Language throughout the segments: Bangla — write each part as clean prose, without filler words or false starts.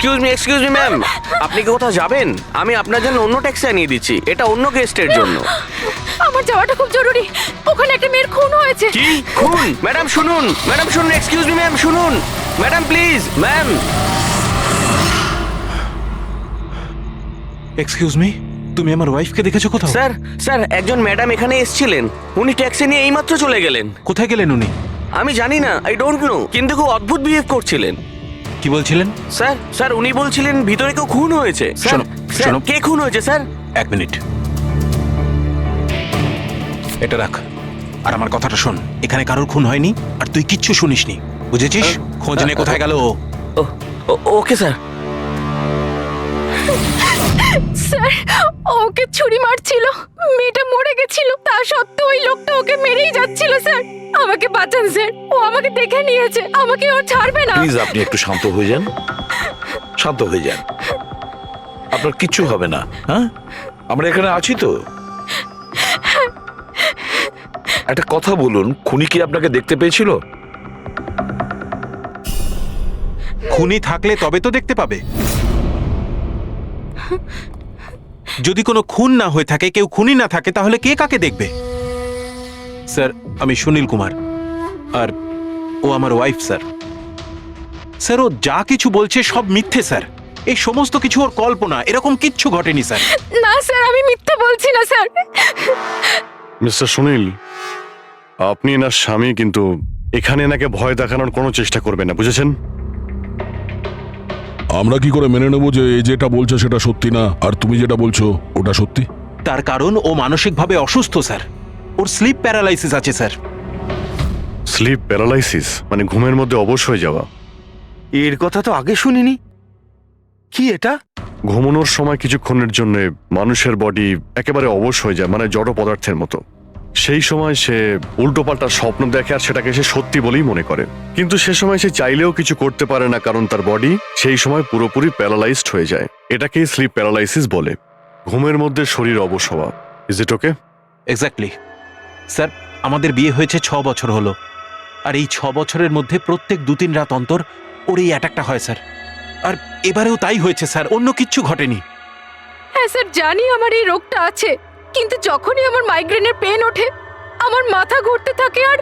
এক্সকিউজ মি ম্যাম, আপনি কি কোথাও যাবেন? আমি আপনার জন্য অন্য ট্যাক্সি আনিয়ে দিচ্ছি, এটা অন্য গেস্টের জন্য। আমার যাওয়াটা খুব জরুরি, ওখানে একটা মেয়ের খুন হয়েছে। কি খুন? ম্যাডাম শুনুন, এক্সকিউজ মি ম্যাম, শুনুন madam, please ma'am. Excuse me, তুমি আমার ওয়াইফকে দেখেছো কোথাও? স্যার একজন ম্যাডাম এখানে এসেছিলেন, উনি ট্যাক্সি নিয়ে এইমাত্র চলে গেলেন। কোথায় গেলেন উনি? আমি জানি না, আই ডোন্ট নো, কিন্তু খুব অদ্ভুত বিহেভ করছিলেন। কি বলছিলেন? স্যার উনি বলছিলেন ভিতরে কেউ খুন হয়েছে। শোনো, শোনো। কে খুন হয়েছে স্যার? এক মিনিট, এটা রাখ আর আমার কথাটা শোন। এখানে কারোর খুন হয়নি আর তুই কিচ্ছু শুনিসনি, বুঝেছিস? খোঁজ নে কোথায় গেল ও। Okay sir. স্যার, ওকে ছুরি মারছিল, মেয়েটা মরে গেছিল, তা সত্ত্বেও ওই লোকটা ওকে মেরেই যাচ্ছিল। স্যার আমাকে বাঁচান স্যার, ও আমাকে দেখে নিয়েছে, আমাকে ও ছাড়বে না। প্লিজ আপনি একটু শান্ত হয়ে যান, শান্ত হয়ে যান, আপনার কিচ্ছু হবে না। হ্যাঁ, আমরা এখানে আছি তো। একটা কথা বলুন, খুনি কি আপনাকে দেখতে পেয়েছিল? খুনি থাকলে তবে তো দেখতে পাবে। যদি কোনো খুন না হয়ে থাকে, কেউ খুনি না থাকে, তাহলে কে কাকে দেখবে? স্যার আমি সুনীল কুমার, আর ও আমার ওয়াইফ। স্যার স্যার ও যা কিছু বলছে সব মিথ্যে স্যার, এই সমস্ত কিছু ওর কল্পনা, এরকম কিচ্ছু ঘটেনি স্যার। না স্যার, আমি মিথ্যে বলছি না স্যার। মিস্টার সুনীল, আপনি এনার স্বামী, কিন্তু এখানে এনাকে ভয় দেখানোর কোনো চেষ্টা করবেন না, বুঝেছেন? আমরা কি করে মেনে নেবো যে এই যেটা বলছে সেটা সত্যি না, আর তুমি যেটা বলছো ওটা সত্যি? তার কারণ ও মানসিকভাবে অসুস্থ স্যার, ওর স্লিপ প্যারালাইসিস আছে স্যার। স্লিপ প্যারালাইসিস মানে ঘুমের মধ্যে অবশ হয়ে যাওয়া? এর কথা তো আগে শুনিনি, কি এটা? ঘুমানোর সময় কিছুক্ষণের জন্য মানুষের বডি একেবারে অবশ হয়ে যায়, মানে জড় পদার্থের মতো। সেই সময় সে উল্টোপাল্টা স্বপ্ন দেখে আর সেটাকে সে সত্যি বলেই মনে করে, কিন্তু সে সময় সে চাইলেও কিছু করতে পারে না, কারণ তার বডি সেই সময় পুরোপুরি প্যারালাইজড হয়ে যায়। এটাকেই স্লিপ প্যারালাইসিস বলে, ঘুমের মধ্যে শরীর অবশ হওয়া। Is it okay? Exactly sir, আমাদের বিয়ে হয়েছে 6 বছর হলো, আর এই 6 বছরের মধ্যে প্রত্যেক 2-3 রাত অন্তর ওর এই অ্যাটাকটা হয় স্যার। আর এবারেও তাই হয়েছে স্যার, অন্য কিচ্ছু ঘটেনি। হ্যাঁ স্যার, জানি আমার এই রোগটা আছে, কিন্তু যখনই আমার মাইগ্রেনের পেন ওঠে, আমার মাথা ঘুরতে থাকে আর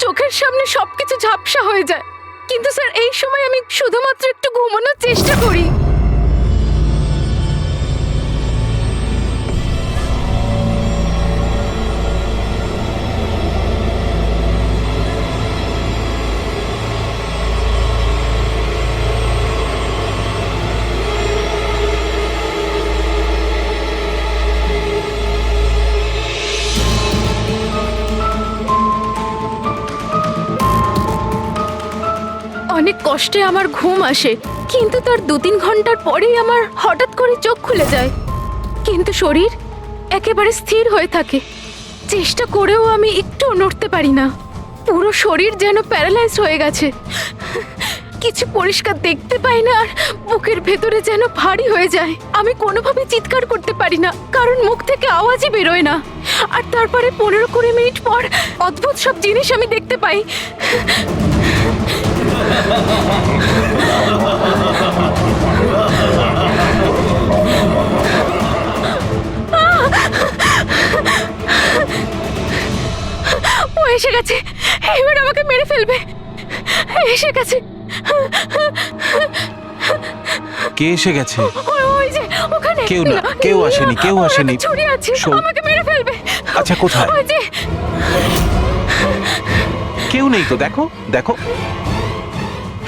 চোখের সামনে সবকিছু ঝাপসা হয়ে যায়। কিন্তু স্যার এই সময় আমি শুধুমাত্র একটু ঘুমানোর চেষ্টা করি। অনেক কষ্টে আমার ঘুম আসে, কিন্তু তার 2-3 ঘন্টার পরেই আমার হঠাৎ করে চোখ খুলে যায়, কিন্তু শরীর একেবারে স্থির হয়ে থাকে। চেষ্টা করেও আমি একটু নড়তে পারি না, পুরো শরীর যেন প্যারালাইজ হয়ে গেছে। কিছু পরিষ্কার দেখতে পাই না আর বুকের ভেতরে যেন ভারী হয়ে যায়। আমি কোনোভাবে চিৎকার করতে পারি না, কারণ মুখ থেকে আওয়াজই বেরোয় না। আর তারপরে 15-20 মিনিট পর অদ্ভুত সব জিনিস আমি দেখতে পাই। ও এসে গেছে, এবার আমাকে মেরে ফেলবে। এসে গেছে। কে এসে গেছে? ওই যে ওখানে। কেউ না, কেউ আসেনি, কেউ ওর আসেনি। হাতে ছুরি আছে, শোন। আমাকে মেরে ফেলবে। আচ্ছা কোথায়? ওই যে। কেউ নেই তো, দেখো দেখো।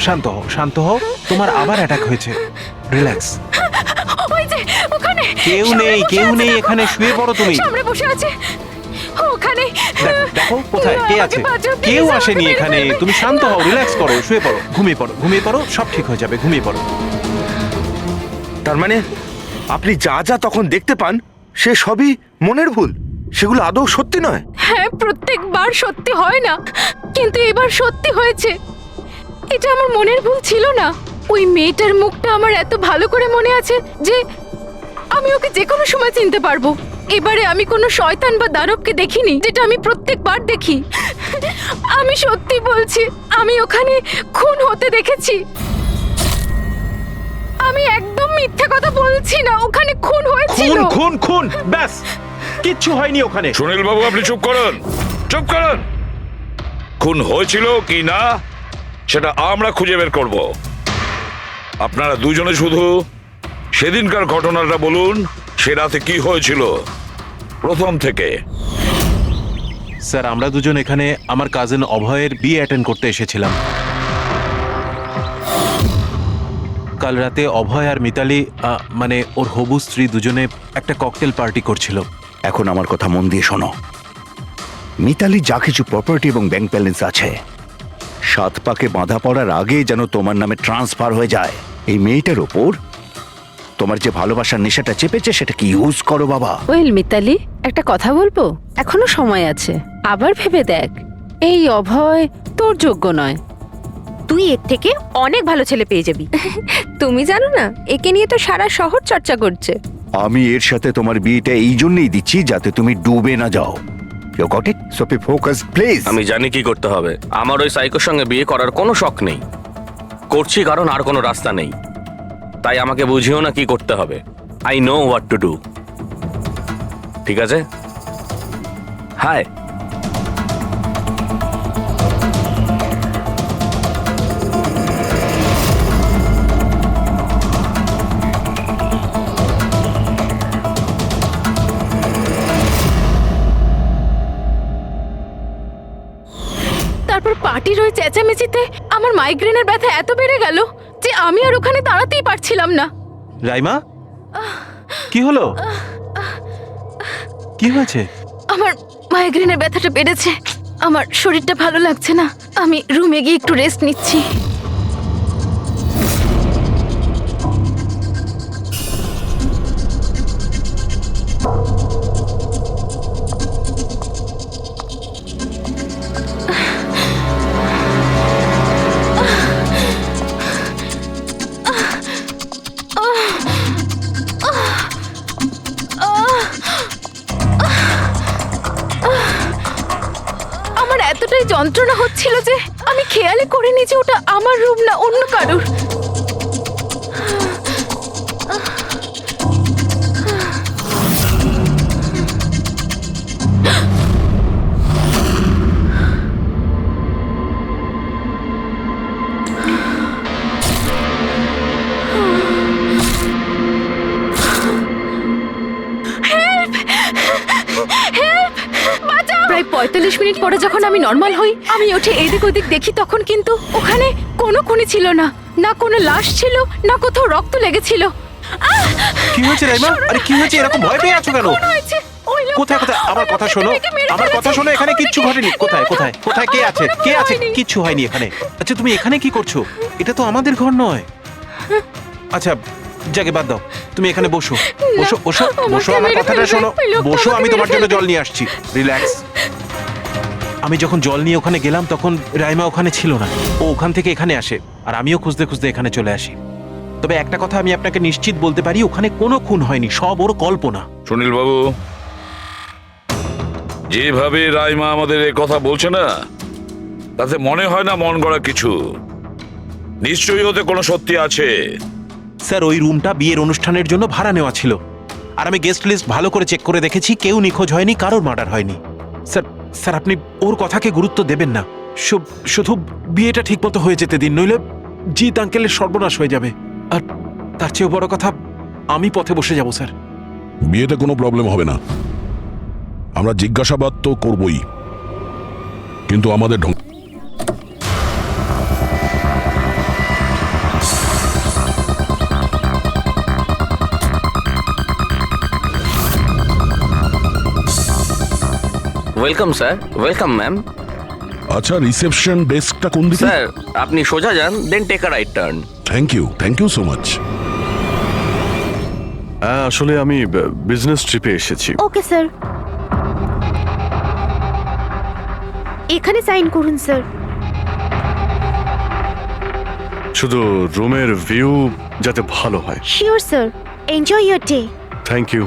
শান্ত হও, শান্ত হও, তোমার আবার অ্যাটাক হয়েছে, রিল্যাক্স। ওই যে ওখানে। কেউ সামনে নেই, বসে কেউ আছে, নেই, দেখো। এখানে শুয়ে পড়ো তুমি। সামনে বসে আছে ওখানে। দেখো কোথায় কে আছে? কেউ আসেনি এখানে, তুমি শান্ত হও, রিল্যাক্স করো, শুয়ে পড়ো, ঘুমিয়ে পড়ো, ঘুমিয়ে পড়ো, সব ঠিক হয়ে যাবে, ঘুমিয়ে পড়ো। তার মানে আপনি যা যা তখন দেখতে পান সে সবই মনের ভুল, সেগুলো আদৌ সত্যি নয়? হ্যাঁ, প্রত্যেকবার সত্যি হয় না, কিন্তু এবার সত্যি হয়েছে। এটা আমার মনের ভুল ছিল না। ওই মেয়েটার মুখটা আমার এত ভালো করে মনে আছে যে আমি ওকে যে কোনো সময় চিনতে পারবো। এবারে আমি কোনো শয়তান বা দানবকে দেখিনি, যেটা আমি প্রত্যেকবার দেখি। আমি সত্যি বলছি, আমি ওখানে খুন হতে দেখেছি। আমি মিথ্যে কথা বলছি না, ওখানে খুন হয়েছিল। খুন খুন খুন ব্যাস, কিচ্ছু হয়নি ওখানে। সুনীল বাবু আপনি চুপ করুন, চুপ করুন। খুন হয়েছিল কি না সেটা আমরা খুঁজে বের করব। আপনারা দুজনে শুধু সেদিনকার ঘটনাটা বলুন, সে রাতে কি হয়েছিল প্রথম থেকে। স্যার আমরা দুজন এখানে আমার কাজিন অভয়ের বিয়ে অ্যাটেন্ড করতে এসেছিলাম। কাল রাতে অভয় আর মিতালি মানে ওর হবু স্ত্রী দুজনে একটা ককটেল পার্টি করছিল। এখন আমার কথা মন দিয়ে শোনো। মিতালি যা কিছু প্রপার্টি এবং ব্যাংক ব্যালেন্স আছে, 7 পাকে বাঁধা পড়ার আগে যেন তোমার নামে ট্রান্সফার হয়ে যায়। এই মেয়েটার ওপর তোমার যে ভালোবাসার নেশাটা চেপেছে সেটাকে ইউজ করো বাবা। ওয়েল মিতালি, একটা কথা বলবো? এখনো সময় আছে, আবার ভেবে দেখ। এই অভয় তোর যোগ্য নয়। তুই এর থেকে অনেক ভালো ছেলে পেয়ে যাবি। তুমি জানো না, একে নিয়ে তো সারা শহর চর্চা করছে। আমি এর সাথে তোমার বিয়েটা এই জন্যই দিচ্ছি যাতে তুমি ডুবে না যাও। You got it? So be focus please. আমি জানি কি করতে হবে। আমার ওই সাইকোর সঙ্গে বিয়ে করার কোনো শখ নেই, করছি কারণ আর কোনো রাস্তা নেই। তাই আমাকে বুঝিও না কি করতে হবে। I know what to do. ঠিক আছে? হাই। তারপর পার্টির ওই চেঁচামেচিতে আমার মাইগ্রেনের ব্যথা এত বেড়ে গেল যে আমি আর ওখানে দাঁড়াতেই পারছিলাম না। রাইমা, কি হলো? কি হয়েছে? আমার মাইগ্রেনের ব্যথাটা বেড়েছে, আমার শরীরটা ভালো লাগছে না। আমি রুমে গিয়ে একটু রেস্ট নিচ্ছি। আমার এতটাই যন্ত্রণা হচ্ছিল যে আমি খেয়ালই করিনি যে ওটা আমার রুম না অন্য কারোর। প্রায় 45 মিনিট পরে যখন আমি নর্মাল হই, আমি উঠে এদিক ওদিক দেখি, তখন কিন্তু ওখানে কোনো খুনি ছিল না, না কোনো লাশ ছিল, না কোথাও রক্ত লেগেছিল। কি হয়েছে রাইমা? আরে কি হয়েছে? এরকম ভয় পেয়ে আছো কেন? কোথায় কোথায়? আমার কথা শোনো, আমার কথা শোনো। এখানে কিচ্ছু ঘটেনি। কোথায় কোথায় কোথায়? কে আছে? কে আছে? কিচ্ছু হয়নি এখানে। আচ্ছা তুমি এখানে কি করছো? এটা তো আমাদের ঘর নয়। আচ্ছা জাগে বাদ দাও, তুমি এখানে বসো বসো বসো বসো। আমার কথাটা শোনো, বসো। আমি তোমার জন্য জল নিয়ে আসছি। রিল্যাক্স। আমি যখন জল নিয়ে ওখানে গেলাম তখন রাইমা ওখানে ছিল না। ও ওখান থেকে এখানে আসে আর আমিও খুঁজতে খুঁজতে এখানে চলে আসি। তবে একটা কথা আমি আপনাকে নিশ্চিত বলতে পারি, ওখানে কোনো খুন হয়নি, সব ওর কল্পনা। সুনীল বাবু, যেভাবে রাইমা আমাদের এ কথা বলছে না, তাতে মনে হয় না মন গড়া কিছু। নিশ্চয়ই ওতে কোনো সত্যি আছে। স্যার ওই রুমটা বিয়ের অনুষ্ঠানের জন্য ভাড়া নেওয়া ছিল, আর আমি গেস্ট লিস্ট ভালো করে চেক করে দেখেছি, কেউ নিখোঁজ হয়নি, কারোর মার্ডার হয়নি। স্যার স্যার আপনি ওর কথাকে গুরুত্ব দেবেন না। শুধু বিয়েটা ঠিকমতো হয়ে যেতে দিন, নইলে জিৎ আঙ্কেলের সর্বনাশ হয়ে যাবে। আর তার চেয়েও বড় কথা, আমি পথে বসে যাব স্যার। বিয়েতে কোনো প্রবলেম হবে না, আমরা জিজ্ঞাসাবাদ তো করবই, কিন্তু আমাদের ঢং। Welcome sir. Welcome ma'am. আচ্ছা, রিসেপশন ডেস্কটা কোন দিকে? স্যার আপনি সোজা যান, then take a right turn. Thank you so much. হ্যাঁ, আসলে আমি বিজনেস ট্রিপে এসেছি। ওকে স্যার, এখানে সাইন করুন স্যার। শুধু রুমের ভিউ যাতে ভালো হয়। Sure sir, enjoy your day. Thank you.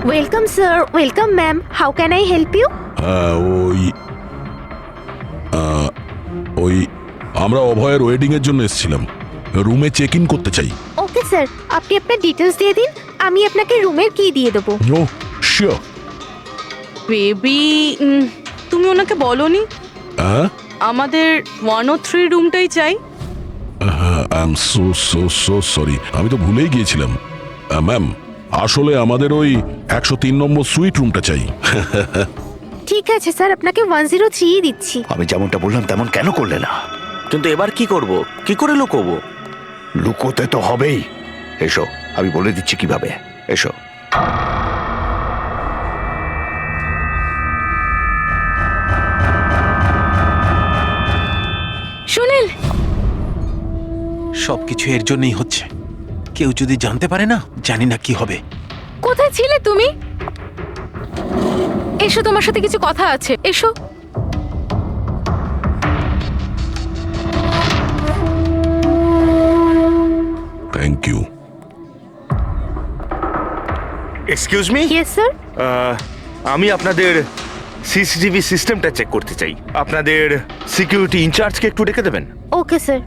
Welcome sir, welcome ma'am, how can I help you? ওই আমরা অভয়ের ওয়েডিং এর জন্য এসেছিলাম, রুমে চেক ইন করতে চাই। ওকে স্যার, আপনি আপনার ডিটেলস দিয়ে দিন, আমি আপনাকে রুমের কি দিয়ে দেবো। ও শিওর। বেবি, তুমি ওনাকে বলনি হ্যাঁ, আমাদের 103 রুমটাই চাই? I am so so so sorry, আমি তো ভুলেই গিয়েছিলাম। ম্যাম, আসলে আমাদের ওই 103 নম্বর সুইট রুমটা চাই। ঠিক আছে স্যার, আপনাকে 103 দিচ্ছি। আমি যেমনটা বললাম তেমন কেন করলে না? কিন্তু এবার কি করব, কি করে লুকোবো? লুকোতে তো হবেই। এসো, আমি বলে দিচ্ছি কিভাবে। এসো। সুনীল, সবকিছু এর জন্যই হচ্ছে। কেউ যদি জানতে পারে না, জানি না কি হবে। কোথায় ছিলে তুমি? এসো, তোমার সাথে কিছু কথা আছে, এসো। Thank you. Excuse me, yes sir. আমি আপনাদের সিসিটিভি সিস্টেমটা চেক করতে চাই। আপনাদের সিকিউরিটি ইনচার্জকে একটু ডেকে দেবেন। Okay sir.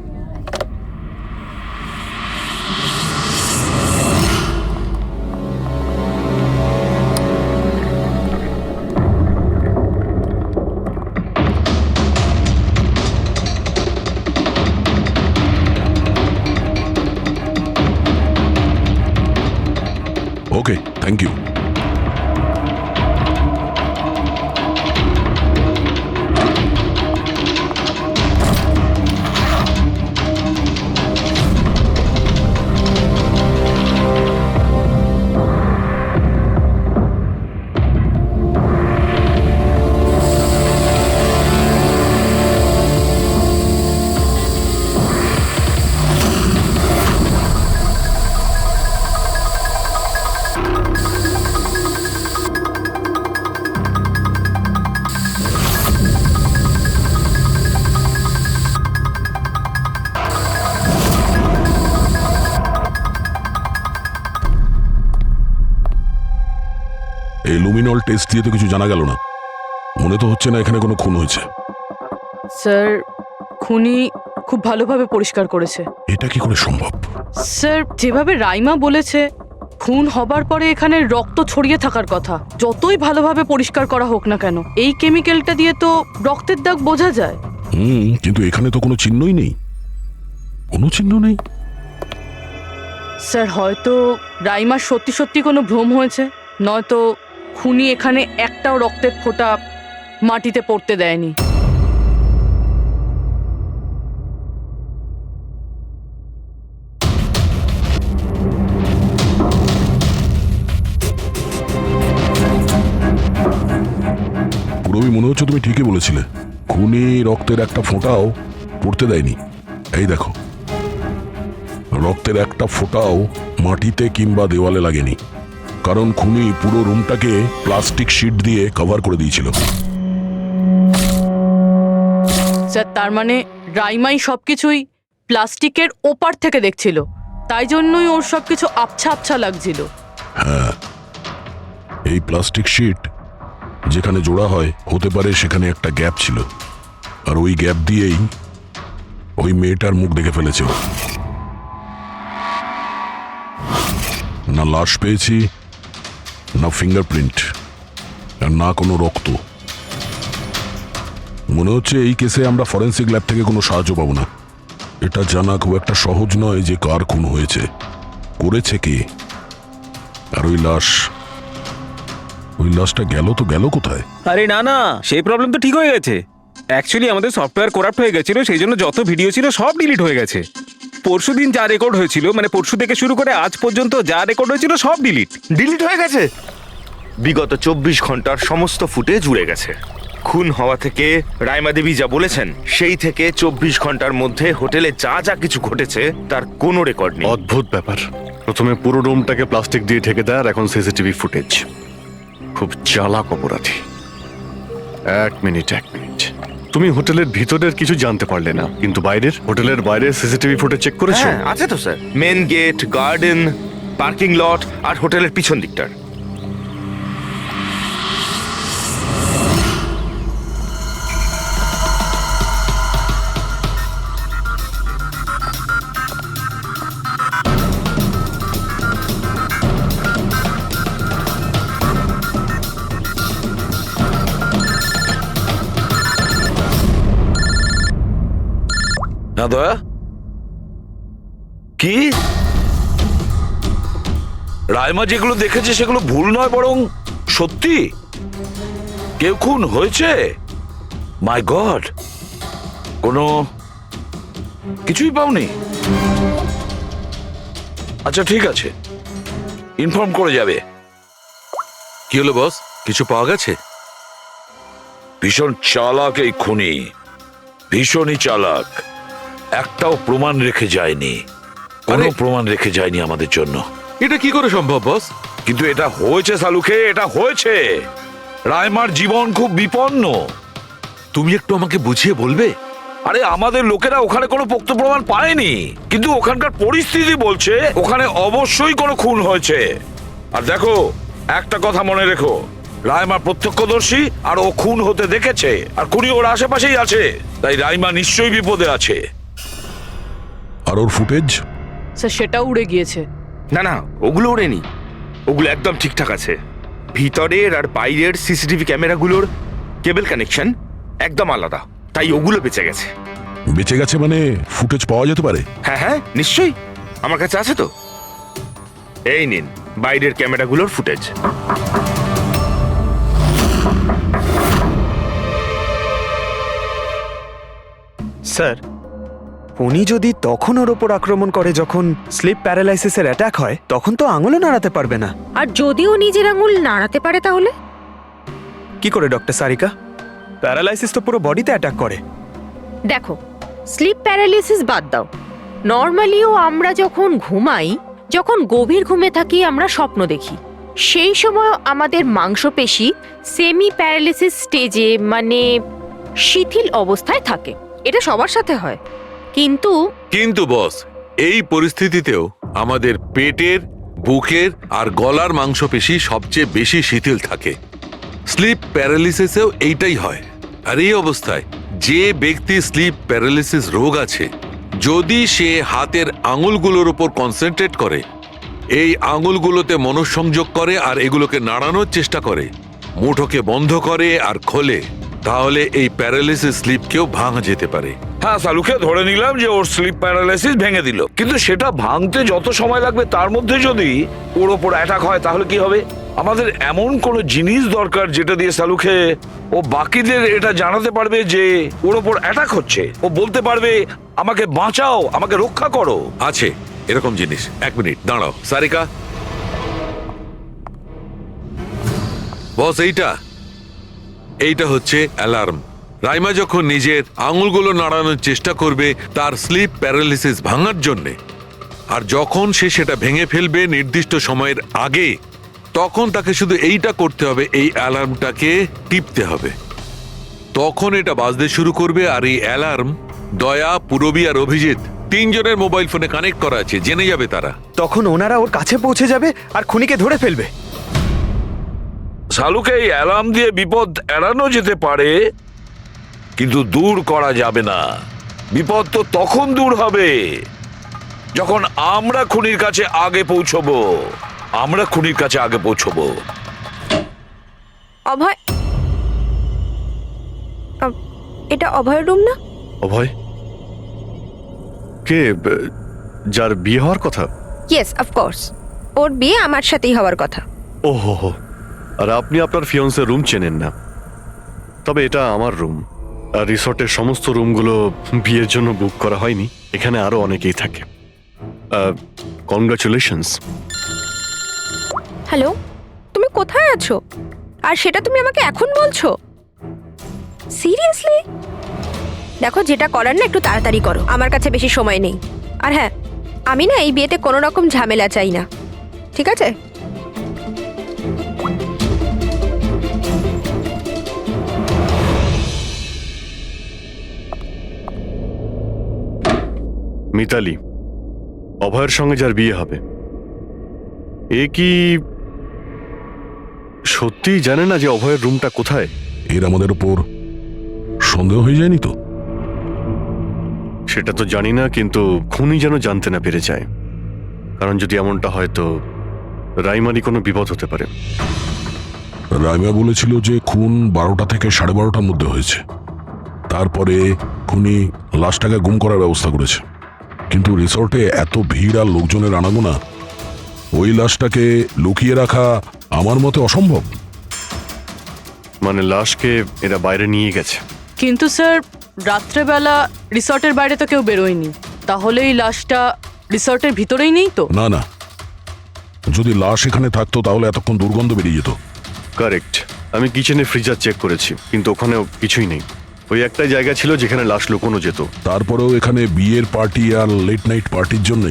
Okay, thank you. এই লুমিনল টেস্ট দিয়ে তো কিছু জানা গেল না। মনে তো হচ্ছে না এখানে কোনো খুন হয়েছে। স্যার, খুনি খুব ভালোভাবে পরিষ্কার করেছে। এটা কি করে সম্ভব? স্যার, যেভাবে রাইমা বলেছে, খুন হবার পরে এখানে রক্ত ছড়িয়ে থাকার কথা। যতই ভালোভাবে পরিষ্কার করা হোক না কেন, এই কেমিক্যালটা দিয়ে তো রক্তের দাগ বোঝা যায়। কিন্তু এখানে তো কোনো চিহ্নই নেই, কোনো চিহ্ন নেই। স্যার, হয়তো রাইমার সত্যি সত্যি কোনো ভ্রম হয়েছে, নয়তো খুনি এখানে একটাও রক্তের ফোঁটা মাটিতে পড়তে দেয়নি। পুরবি, মনে হচ্ছে তুমি ঠিকই বলেছিলে। খুনি রক্তের একটা ফোঁটাও পড়তে দেয়নি। এই দেখো, রক্তের একটা ফোঁটাও মাটিতে কিংবা দেওয়ালে লাগেনি, কারণ খুনি পুরো রুমটাকে প্লাস্টিক শিট দিয়ে কভার করে দিয়েছিল। স্যার, তার মানে রাইমাই সবকিছুই প্লাস্টিকের ওপার থেকে দেখছিল, তাই জন্যই ওর সবকিছু আবছা আবছা লাগছিল। হ্যাঁ, এই প্লাস্টিক শিট যেখানে জোড়া হয়, হতে পারে সেখানে একটা গ্যাপ ছিল, আর ওই গ্যাপ দিয়েই ওই মেয়েটার মুখ দেখে ফেলেছে। না লাশ পেয়েছি, না ফিঙ্গারপ্রিন্ট, আর না কোনো রক্ত। মনে হচ্ছে এই কেসে আমরা ফরেন্সিক ল্যাব থেকে কোনো সাহায্য পাবো না। এটা জানা খুব একটা সহজ নয় যে কার খুন হয়েছে, করেছে কে। আর ওই লাশটা গেল তো গেল কোথায়? আরে না না, সেই প্রবলেম তো ঠিক হয়ে গেছে। অ্যাকচুয়ালি আমাদের সফটওয়্যার করাপ্ট হয়ে গেছিল, সেই জন্য যত ভিডিও ছিল সব ডিলিট হয়ে গেছে। পরশুদিন যা রেকর্ড হয়েছিল, মানে পরশু থেকে শুরু করে আজ পর্যন্ত যা রেকর্ড হয়েছিল সব ডিলিট হয়ে গেছে। বিগত 24 ঘন্টার সমস্ত ফুটেজ উড়ে গেছে। খুন হওয়া থেকে রাইমা দেবী যা বলেছেন, সেই থেকে 24 ঘন্টার মধ্যে হোটেলে যা যা কিছু ঘটেছে তার কোনো রেকর্ড নেই। অদ্ভুত ব্যাপার। প্রথমে পুরো রুমটাকে প্লাস্টিক দিয়ে ঢেকে দেয়, আর এখন সিসিটিভি ফুটেজ। খুব চালাক অপরাধী। এক মিনিট। তুমি হোটেলের ভিতরের কিছু জানতে পারলে না, কিন্তু হোটেলের বাইরের সিসিটিভি ফুটেজ চেক করেছো? হ্যাঁ, আছে তো sir. Main gate, garden, parking lot আর হোটেলের পিছন দিকটার। না দয়া, কি রাইমা যেগুলো দেখেছে সেগুলো ভুল নয়, বরং সত্যি? কেউ খুন হয়েছে? মাই গড, কোনো কিছুই পাওনি? আচ্ছা ঠিক আছে, ইনফর্ম করে যাবে। কি হলো বস, কিছু পাওয়া গেছে? ভীষণ চালাক এই খুনি, ভীষণই চালাক। একটাও প্রমাণ রেখে যায়নি, কোনো প্রমাণ রেখে যায়নি আমাদের জন্য। এটা কি করে সম্ভব বস? কিন্তু এটা হয়েছে সালুকে, এটা হয়েছে। রাইমার জীবন খুব বিপন্ন। তুমি একটু আমাকে বুঝিয়ে বলবে? আরে আমাদের লোকেরা ওখানে কোনো পোক্ত প্রমাণ পায়নি, কিন্তু ওখানকার পরিস্থিতি বলছে ওখানে অবশ্যই কোনো খুন হয়েছে। আর দেখো, একটা কথা মনে রেখো, রাইমা প্রত্যক্ষদর্শী, আর ও খুন হতে দেখেছে, আর খুনি ওর আশেপাশেই আছে, তাই রাইমা নিশ্চয়ই বিপদে আছে। আর ওর ফুটেজ? স্যার সেটাও উড়ে গিয়েছে। না না, ওগুলো ওড়েনি, ওগুলো একদম ঠিকঠাক আছে। ভিতরের আর বাইরের সিসিটিভি ক্যামেরাগুলোর কেবল কানেকশন একদম আলাদা, তাই ওগুলো বেঁচে গেছে। বেঁচে গেছে মানে ফুটেজ পাওয়া যেতে পারে? হ্যাঁ হ্যাঁ, নিশ্চয়ই, আমার কাছে আছে তো। এই নিন বাইরের ক্যামেরাগুলোর ফুটেজ। স্যার, উনি যদি তখন ওর ওপর আক্রমণ করে যখন স্লিপ প্যারালাইসিসের অ্যাটাক হয়, তখন তো আঙুলও নাড়াতে পারবে না। আর যদিও নিজের আঙুল নাড়াতে পারে তাহলে? কি করে ডক্টর সারিকা? প্যারালাইসিস তো পুরো বডিতে অ্যাটাক করে। দেখো, স্লিপ প্যারালিসিস বাদ দাও, নর্মালিও আমরা যখন ঘুমাই, যখন গভীর ঘুমে থাকি, আমরা স্বপ্ন দেখি। সেই সময় আমাদের মাংসপেশি সেমি প্যারালিসিস স্টেজে, মানে শিথিল অবস্থায় থাকে। এটা সবার সাথে হয়, কিন্তু বস, এই পরিস্থিতিতেও আমাদের পেটের, বুকের আর গলার মাংসপেশি সবচেয়ে বেশি শিথিল থাকে। স্লিপ প্যারালিসিসেও এইটাই হয়। আর এই অবস্থায় যে ব্যক্তি স্লিপ প্যারালিসিস রোগ আছে, যদি সে হাতের আঙুলগুলোর উপর কনসেন্ট্রেট করে, এই আঙুলগুলোতে মনঃসংযোগ করে আর এগুলোকে নাড়ানোর চেষ্টা করে, মুঠোকে বন্ধ করে আর খোলে, তাহলে এই প্যারালিসিস স্লিপকেও ভাঙা যেতে পারে। হ্যাঁ সালুকে ধরে নিলাম যে ওর স্লিপ প্যারালাইসিস ভেঙে দিল, কিন্তু সেটা ভাঙতে যত সময় লাগবে তার মধ্যে যদি ওর ওপর অ্যাটাক হয় তাহলে কি হবে? আমাদের এমন কোনো জিনিস দরকার যেটা দিয়ে সালুকে ও বাকিদের এটা জানাতে পারবে যে ওর ওপর অ্যাটাক হচ্ছে। ও বলতে পারবে, আমাকে বাঁচাও, আমাকে রক্ষা করো। আছে এরকম জিনিস। এক মিনিট দাঁড়াও সারিকা। বস, এইটা হচ্ছে অ্যালার্ম। রাইমা যখন নিজের আঙুলগুলো নাড়ানোর চেষ্টা করবে তার স্লিপ প্যারালিসিস ভাঙার জন্যে, আর যখন সে সেটা ভেঙে ফেলবে নির্দিষ্ট সময়ের আগে, তখন তাকে শুধু এইটা করতে হবে, এই অ্যালার্মটাকে টিপতে হবে। তখন এটা বাজতে শুরু করবে, আর এই অ্যালার্ম দয়া, পুরবী আর অভিজিৎ তিনজনের মোবাইল ফোনে কানেক্ট করা আছে, জেনে যাবে তারা। তখন ওনারা ওর কাছে পৌঁছে যাবে আর খুনিকে ধরে ফেলবে। সালুকে এই অ্যালার্ম দিয়ে বিপদ এড়ানো যেতে পারে, কিন্তু দূর করা যাবে না। বিপদ তো তখন দূর হবে যখন আমরা খুনির কাছে আগে পৌঁছবো। অভয়, এটা অভয়ের রুম না? অভয় কে? যার বিয়ে হওয়ার কথা? ইয়েস, অফকোর্স, ওর বিয়ে আমার সাথেই হওয়ার কথা। ওহো, আর আপনি আপনার ফিয়ন্সের রুম চেনেন না? তবে এটা আমার রুম, আর রিসর্টের সমস্ত রুমগুলো বিয়ের জন্য বুক করা হয়নি। এখানে আরো অনেকেই থাকে। কনগ্রাচুলেশনস। হ্যালো, তুমি কোথায় আছো? আর সেটা তুমি আমাকে এখন বলছো? সিরিয়াসলি? দেখো, যেটা করার না একটু তাড়াতাড়ি করো, আমার কাছে বেশি সময় নেই। আর হ্যাঁ, আমি না এই বিয়েতে কোনো রকম ঝামেলা চাই না, ঠিক আছে? মিতালি, অভয়ের সঙ্গে যার বিয়ে হবে, এ কি সত্যিই জানে না যে অভয়ের রুমটা কোথায়? এর আমাদের উপর সন্দেহ হয়ে যায়নি তো? সেটা তো জানি না, কিন্তু খুনি যেন জানতে না পেরে যায়, কারণ যদি এমনটা হয় তো রাইমারই কোনো বিপদ হতে পারে। রাইমা বলেছিল যে খুন 12টা থেকে 12:30টার মধ্যে হয়েছে। তারপরে খুনি লাশটাকে গুম করার ব্যবস্থা করেছে, কিন্তু রিসর্টে এত ভিড় আর লোকজনের আনাগোনা, ওই লাশটাকে লুকিয়ে রাখা আমার মতে অসম্ভব। মানে লাশকে এরা বাইরে নিয়ে গেছে। কিন্তু স্যার রাত্রেবেলা রিসর্টের বাইরে তো কেউ বেরোয়নি, তাহলে এই লাশটা রিসর্টের ভিতরেই নেই তো? না না, যদি লাশ এখানে থাকতো তাহলে এতক্ষণ দুর্গন্ধ বেরিয়ে যেত। কারেক্ট। আমি কিচেনে ফ্রিজার চেক করেছি, কিন্তু ওখানেও কিছুই নেই। ওই একটাই জায়গা ছিল যেখানে লাশ লুকোনো যেত। তারপরেও এখানে বিয়ের পার্টি আর লেট নাইট পার্টির জন্য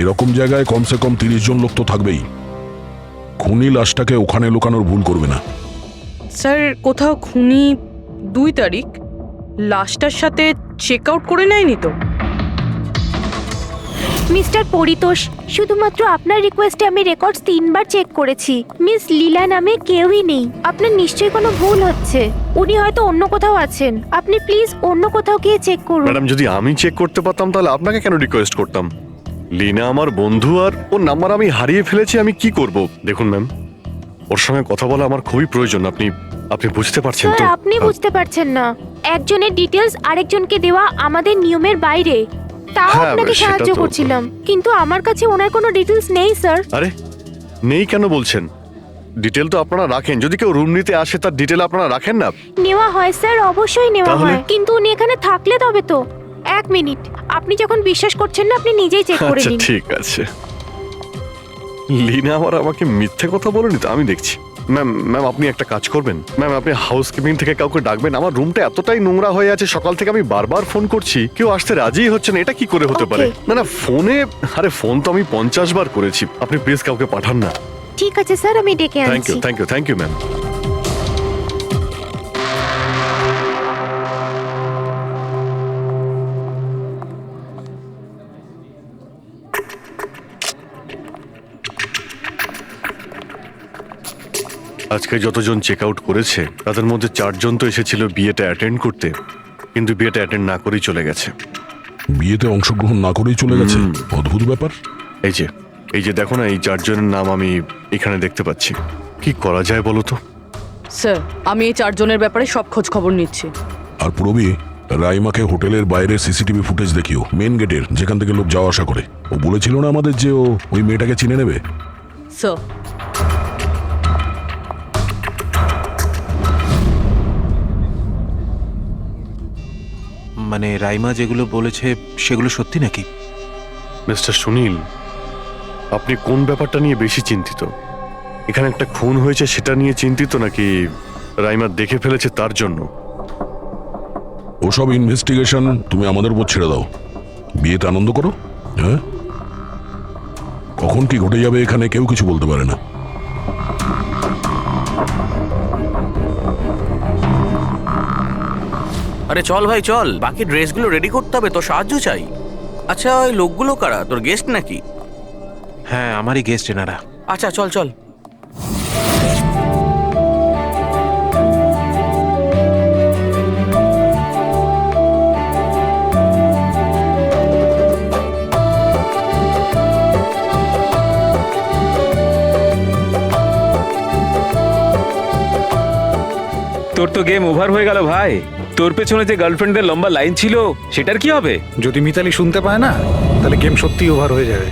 এরকম জায়গায় কমসে কম 30 জন লোক তো থাকবেই। খুনি লাশটাকে ওখানে লুকানোর ভুল করবে না। স্যার কোথাও খুনি 2 তারিখ লাশটার সাথে চেক আউট করে নেয়নি তো? মিস্টার পরিতোষ, শুধুমাত্র আপনার রিকোয়েস্টে আমি রেকর্ডস 3 বার চেক করেছি। মিস লীলা নামে কেউই নেই। আপনার নিশ্চয়ই কোনো ভুল হচ্ছে। উনি হয়তো অন্য কোথাও আছেন। আপনি প্লিজ অন্য কোথাও গিয়ে চেক করুন। ম্যাডাম, যদি আমি চেক করতে পারতাম তাহলে আপনাকে কেন রিকোয়েস্ট করতাম? লিনা আমার বন্ধু, আর ওর নাম্বার আমি হারিয়ে ফেলেছি। আমি কি করব? দেখুন ম্যাম, ওর সঙ্গে কথা বলা আমার খুবই প্রয়োজন। আপনি বুঝতে পারছেন তো? স্যার, আপনি বুঝতে পারছেন না। একজনের ডিটেলস আরেকজনকে দেওয়া আমাদের নিয়মের বাইরে। তাও হ্যাঁ, আপনাকে সেটা সাহায্য তো- করছিলাম, কিন্তু আমার কাছে ওনার কোনো ডিটেলস নেই স্যার। আরে নেই কেন বলছেন? ডিটেল তো আপনারা রাখেন। যদি কেউ রুম নিতে আসে তার ডিটেল আপনারা রাখেন না? নেওয়া হয় স্যার, অবশ্যই নেওয়া তাহলে? হয়, কিন্তু উনি এখানে থাকলে তবে তো। 1 মিনিট, আপনি যখন বিশ্বাস করছেন না আপনি নিজেই চেক করে আচ্ছা নিন। ঠিক আছে। লিনা আমাকে মিথ্যে কথা বলেনি তো? আমি দেখছি। ম্যাম আপনি একটা কাজ করবেন। ম্যাম, আপনি হাউসকিপিং থেকে কাউকে ডাকবেন। আমার রুমটা এতটাই নোংরা হয়ে আছে, সকাল থেকে আমি বারবার ফোন করছি, কেউ আসতে রাজিই হচ্ছে না। এটা কি করে হতে পারে? Okay. না ফোনে, আরে ফোন তো আমি 50 বার করেছি। আপনি প্লিজ কাউকে পাঠান না। ঠিক আছে স্যার, আমি ডেকে থ্যাংক ইউ, আনছি। Thank you ma'am. আজকে যতজন চেক আউট করেছে তাদের মধ্যে 4 জন তো এসেছিল বিয়েটা অ্যাটেন্ড করতে, কিন্তু বিয়েটা অ্যাটেন্ড না করেই চলে গেছে। বিয়েতে অংশগ্রহণ না করেই চলে গেছে? অদ্ভুত ব্যাপার। এই যে দেখো না, এই 4 জনের নাম আমি এখানে দেখতে পাচ্ছি। কি করা যায় বলো তো? স্যার আমি এই 4 জনের ব্যাপারে সব খোঁজ খবর নিচ্ছি। আর পুরবি, রাইমাকে হোটেলের বাইরে সিসিটিভি ফুটেজ দেখিও, মেন গেটের, যেখান থেকে লোক যাওয়া আসা করে। ও বলেছিল না আমাদের যে ও ওই মেয়েটাকে চিনে নেবে। স্যার মানে রাইমা যেগুলো বলেছে সেগুলো সত্যি নাকি? মিস্টার সুনীল, আপনি কোন ব্যাপারটা নিয়ে বেশি চিন্তিত? এখানে একটা খুন হয়েছে সেটা নিয়ে চিন্তিত, নাকি রাইমা দেখে ফেলেছে তার জন্য? ওসব ইনভেস্টিগেশন তুমি আমাদের উপর ছেড়ে দাও। বিয়েতে আনন্দ করো। হ্যাঁ, কখন কি ঘটে যাবে এখানে কেউ কিছু বলতে পারে না। আরে চল ভাই চল, বাকি ড্রেসগুলো রেডি করতে হবে, তো সাহায্য চাই। আচ্ছা ওই লোকগুলো কারা? তোর গেস্ট নাকি? হ্যাঁ, আমারই গেস্ট এনারা। আচ্ছা চল চল। তোর তো গেম ওভার হয়ে গেল ভাই। তোর পেছনে যে গার্লফ্রেন্ডদের লম্বা লাইন ছিল সেটার কি হবে? যদি মিতালি শুনতে পায় না তাহলে গেম সত্যি ওভার হয়ে যাবে।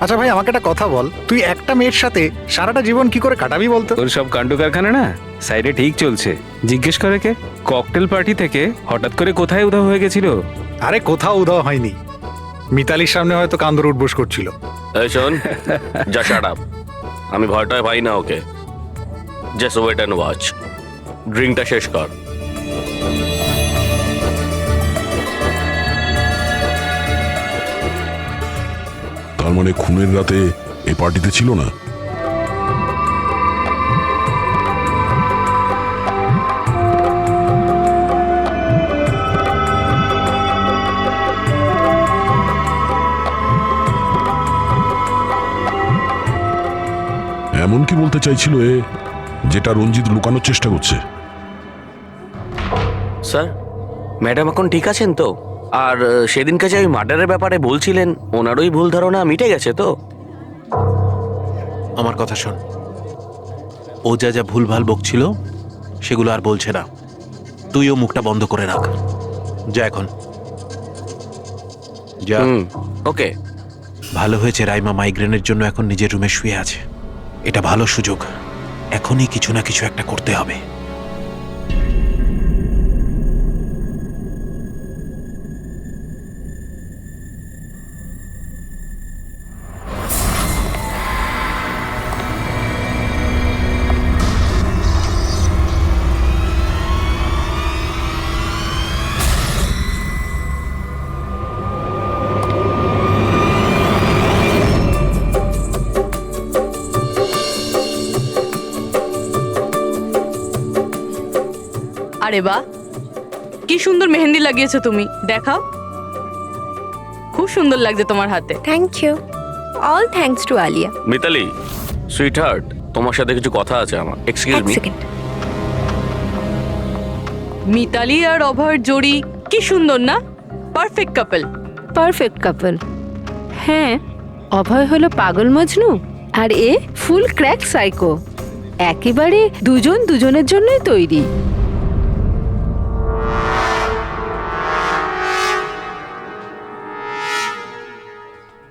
আচ্ছা ভাই, আমাকে একটা কথা বল, তুই একটা মেয়ের সাথে সারাটা জীবন কি করে কাটাবি বলতো? তোর সব কাণ্ড কারখানা না সাইডে ঠিক চলছে। জিজ্ঞেস করে কে? ককটেল পার্টি থেকে হঠাৎ করে কোথায় উধাও হয়ে গেছিল? আরে কোথাও উধাও হয়নি, মিতালির সামনে হয়তো কান্দর উঠবোস করছিল। এই শোন, যা শাট আপ। আমি ভয়টায় পাই না okay. Just wait and watch. ড্রিঙ্কটা শেষ কর। তার মানে খুনের রাতে এই পার্টিতে ছিল না? এমন কি বলতে চাইছিল এ, যেটা রঞ্জিত লুকানোর চেষ্টা করছে? স্যার, ম্যাডাম এখন ঠিক আছেন তো? আর সেদিনকে যে ওই মার্ডারের ব্যাপারে বলছিলেন, ওনারই ভুল ধারণা মিটে গেছে তো? আমার কথা শোন, ও যা যা ভুলভাল বকছিল সেগুলো আর বলছে না। তুইও মুখটা বন্ধ করে রাখ। যা এখন যা। ওকে। ভালো হয়েছে রাইমা মাইগ্রেনের জন্য এখন নিজের রুমে শুয়ে আছে। এটা ভালো সুযোগ, এখনই কিছু না কিছু একটা করতে হবে। আরে বাহ, কি সুন্দর মেহেন্দি লাগিয়েছো তুমি, দেখাও। খুব সুন্দর লাগছে তোমার হাতে। Thank you. All thanks to Alia. Mitali sweetheart, তোমার সাথে কিছু কথা আছে আমার। Excuse me. মিতালি আর অভয়ের জোড়ি কি সুন্দর না? Perfect couple. Perfect couple. হ্যাঁ, অভয় হলো পাগল মজনু আর এ ফুল ক্র্যাক সাইকো। একেবারে দুজন দুজনের জন্যই তৈরি।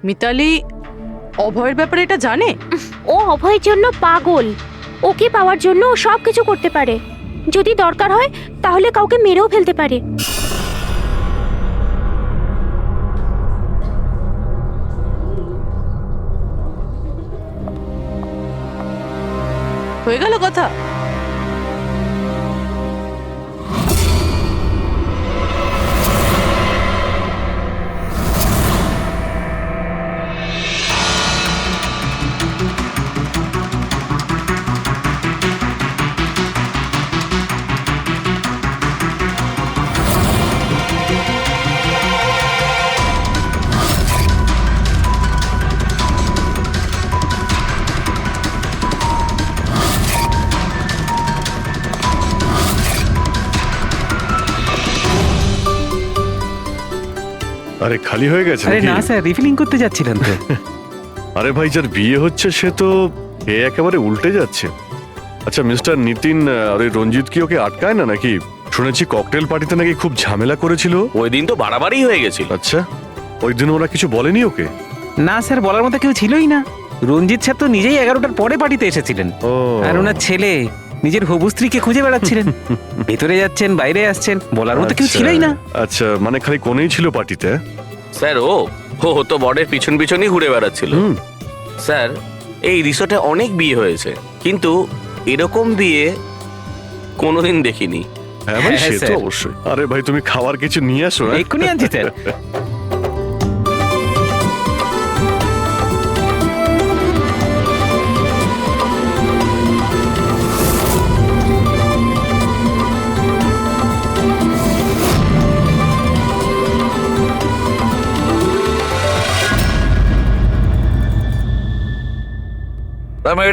মিতালি অভয়ের ব্যাপারে এটা জানে? ও অভয়ের জন্য পাগল। ওকে পাওয়ার জন্য ও সব কিছু করতে পারে। যদি দরকার হয় তাহলে কাউকে মেরেও ফেলতে পারে। হয়ে গেল কথা। আরে খালি হয়ে গেছে আরে নাকি? না স্যার, রিফিলিং করতে যাচ্ছিলেন তো। আরে ভাই, যার বিয়ে হচ্ছে সে তো এ একেবারে উল্টে যাচ্ছে। আচ্ছা মিস্টার নিতিন, আর ওই রঞ্জিত কি ওকে আটকায় না নাকি? শুনেছি ককটেল পার্টিতে নাকি খুব ঝামেলা করেছিল। ওই দিন তো বাড়াবাড়ি হয়ে গেছিল। আচ্ছা, ওই দিন ওরা কিছু বলেনি ওকে? না স্যার, বলার মতো কেউ ছিলই না। রঞ্জিত স্যার তো নিজেই 11টার পরে পার্টিতে এসেছিলেন। আর ওনার ছেলে নিজের হবু স্ত্রীকে খুঁজে বেড়াচ্ছিলেন। ভেতরে যাচ্ছেন, বাইরে আসছেন, বলার মতো কেউ ছিলই না। আচ্ছা, মানে খালি কোনেই ছিল পার্টিতে? স্যার ও তো বরের পিছন পিছনই ঘুরে বেড়াচ্ছিল। স্যার, এই রিসোর্টে অনেক বিয়ে হয়েছে, কিন্তু এরকম বিয়ে কোনোদিন দেখিনি। হ্যাঁ ভাই, হ্যাঁ, সে তো স্যার। অবশ্যই। আরে ভাই, তুমি খাবার কিছু নিয়ে আসো। এক্ষুনি আনছি স্যার।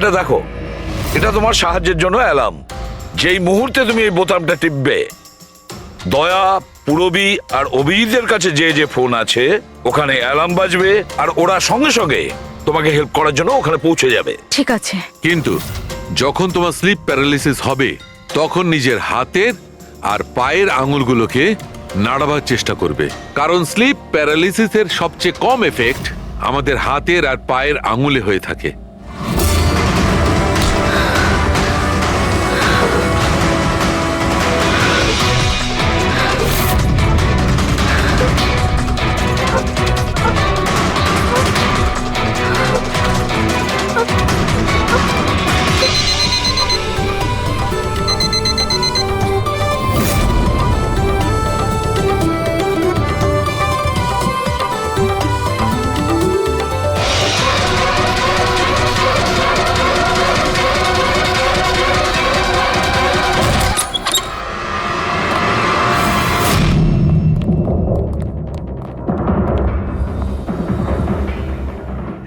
এটা দেখো, এটা তোমার সাহায্যের জন্য অ্যালার্ম। যেই মুহূর্তে তুমি এই বোতামটা টিপবে, দয়া, পুরবী আর অভিজিতের কাছে যে যে ফোন আছে ওখানে অ্যালার্ম বাজবে, আর ওরা সঙ্গে সঙ্গে তোমাকে হেল্প করার জন্য ওখানে পৌঁছে যাবে। ঠিক আছে। কিন্তু যখন তোমার স্লিপ প্যারালিসিস হবে তখন নিজের হাতের আর পায়ের আঙুলগুলোকে নাড়াবার চেষ্টা করবে, কারণ স্লিপ প্যারালিসিসের সবচেয়ে কম এফেক্ট আমাদের হাতের আর পায়ের আঙুলে হয়ে থাকে।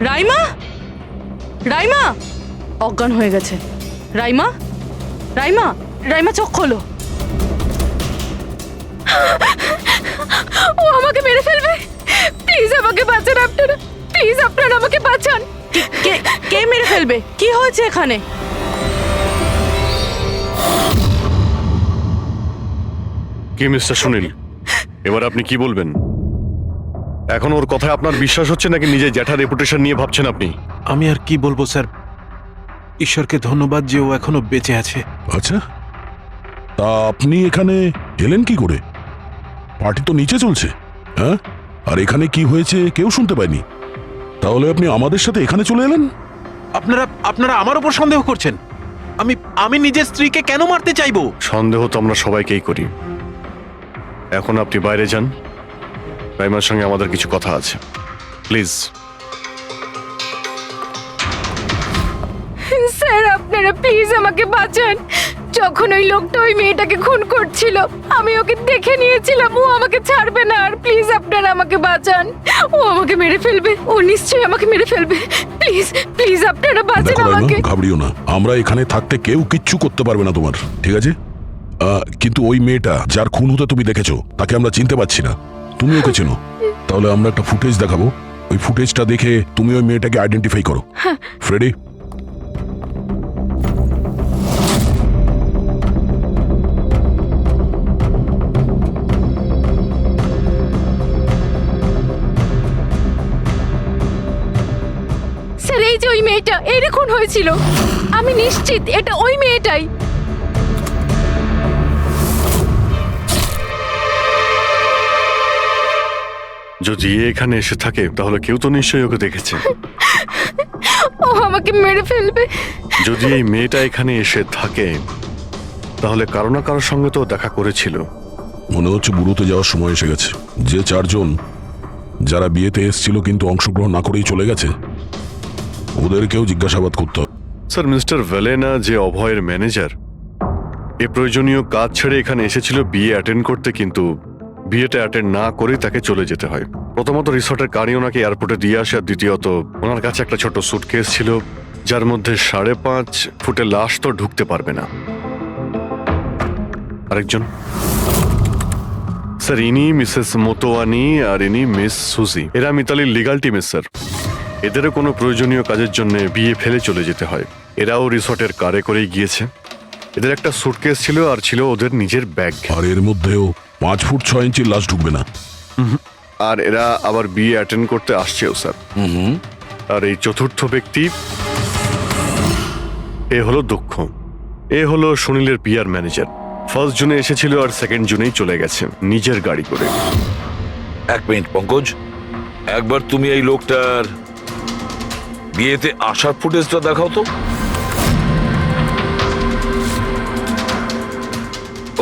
রাইমা, রাইমা অজ্ঞান হয়ে গেছে। রাইমা, রাইমা, রাইমা চোখ খোলো। ও আমাকে মেরে ফেলবে। প্লিজ আমাকে বাঁচান আপনারা, প্লিজ আপনারা আমাকে বাঁচান। কে মেরে ফেলবে? কি হয়েছে এখানে? কি মিস্টার সুনীল, এবার আপনি কি বলবেন? এখন ওর কথায় আপনার বিশ্বাস হচ্ছে নাকি নিজের জ্যাঠার রেপুটেশন নিয়ে ভাবছেন আপনি? আমি আর কি বলবো স্যার, ঈশ্বরকে ধন্যবাদ যে ও এখনো বেঁচে আছে। আচ্ছা, তা আপনি এখানে এলেন কি করে? পার্টি তো নিচে চলছে, হ্যাঁ? আর এখানে কি হয়েছে কেউ শুনতে পায়নি, তাহলে আপনি আমাদের সাথে এখানে চলে এলেন? আপনারা আমার উপর সন্দেহ করছেন? আমি নিজের স্ত্রীকে কেন মারতে চাইবো? সন্দেহ তো আমরা সবাইকেই করি। এখন আপনি বাইরে যান, রাইমার সঙ্গে আমাদের কিছু কথা আছে, প্লিজ। স্যার আপনারা প্লিজ আমাকে বাঁচান। যখন ওই লোকটা ওই মেয়েটাকে খুন করছিল আমি ওকে দেখে নিয়েছিলাম, ও আমাকে ছাড়বে না। আর প্লিজ আপনারা আমাকে বাঁচান, ও আমাকে মেরে ফেলবে, ও নিশ্চয়ই আমাকে মেরে ফেলবে। প্লিজ প্লিজ আপনারা বাঁচান দেখো আমাকে। রাইমা, ঘাবড়িও না, আমরা এখানে থাকতে কেউ কিচ্ছু করতে পারবে না তোমার, ঠিক আছে? কিন্তু ওই মেয়েটা যার খুন হতে তুমি দেখেছো তাকে আমরা চিনতে পারছি না, তুমি ওকে চেনো। তাহলে আমরা একটা ফুটেজ দেখাবো, ওই ফুটেজটা দেখে তুমি ওই মেয়েটাকে আইডেন্টিফাই করো। ফ্রেডি, স্যার এই যে ওই মেয়েটা, এর খুন হয়েছিল, আমি নিশ্চিত এটা ওই মেয়েটাই। যদি এ এখানে এসে থাকে তাহলে কেউ তো নিশ্চয়ই ওকে দেখেছে। ও আমাকে মেরে ফেলবে। যদি এই মেয়েটা এখানে এসে থাকে তাহলে কারো না কারোর সঙ্গে তো দেখা করেছিল। মনে হচ্ছে বুড়োতে যাওয়ার সময় এসে গেছে। যে চারজন যারা বিয়েতে এসেছিল কিন্তু অংশগ্রহণ না করেই চলে গেছে, ওদেরকেও জিজ্ঞাসাবাদ করতে হবে। স্যার, মিস্টার ভেলেনা যে অভয়ের ম্যানেজার, এ প্রয়োজনীয় কাজ ছেড়ে এখানে এসেছিল বিয়ে অ্যাটেন্ড করতে, কিন্তু বিয়েটা অ্যাটেন্ড না করেই তাকে চলে যেতে হয়। প্রথমত রিসর্টের গাড়ি ওনাকে এয়ারপোর্টে দিয়ে আসে, আর দ্বিতীয়ত ওনার কাছে একটা ছোট সুটকেস ছিল যার মধ্যে 5.5 ফুটের লাশ তো ঢুকতে পারবে না। আরেকজন স্যার, ইনি মিসেস মোতোয়ানি আর ইনি মিস সুজি, এরা মিতালির লিগাল টিমের স্যার। এদেরও কোনো প্রয়োজনীয় কাজের জন্য বিয়ে ফেলে চলে যেতে হয়। এরাও রিসর্টের কারে করেই গিয়েছে। এদের একটা সুটকেস ছিল আর ছিল ওদের নিজের ব্যাগ। আর এর মধ্যেও 5 ফুট 6 ইঞ্চির লাশ ঢুকবে না। আর এরা আবার বিয়ে অ্যাটেন্ড করতে আসছেও স্যার। আর এই চতুর্থ ব্যক্তি, এ হলো দক্ষ, এ হলো সুনীলের পিআর ম্যানেজার। 1 জুনে এসেছিল আর 2 জুনেই চলে গেছে নিজের গাড়ি করে। এক মিনিট পঙ্কজ, একবার তুমি এই লোকটার বিয়েতে আসার ফুটেজটা দেখাও তো।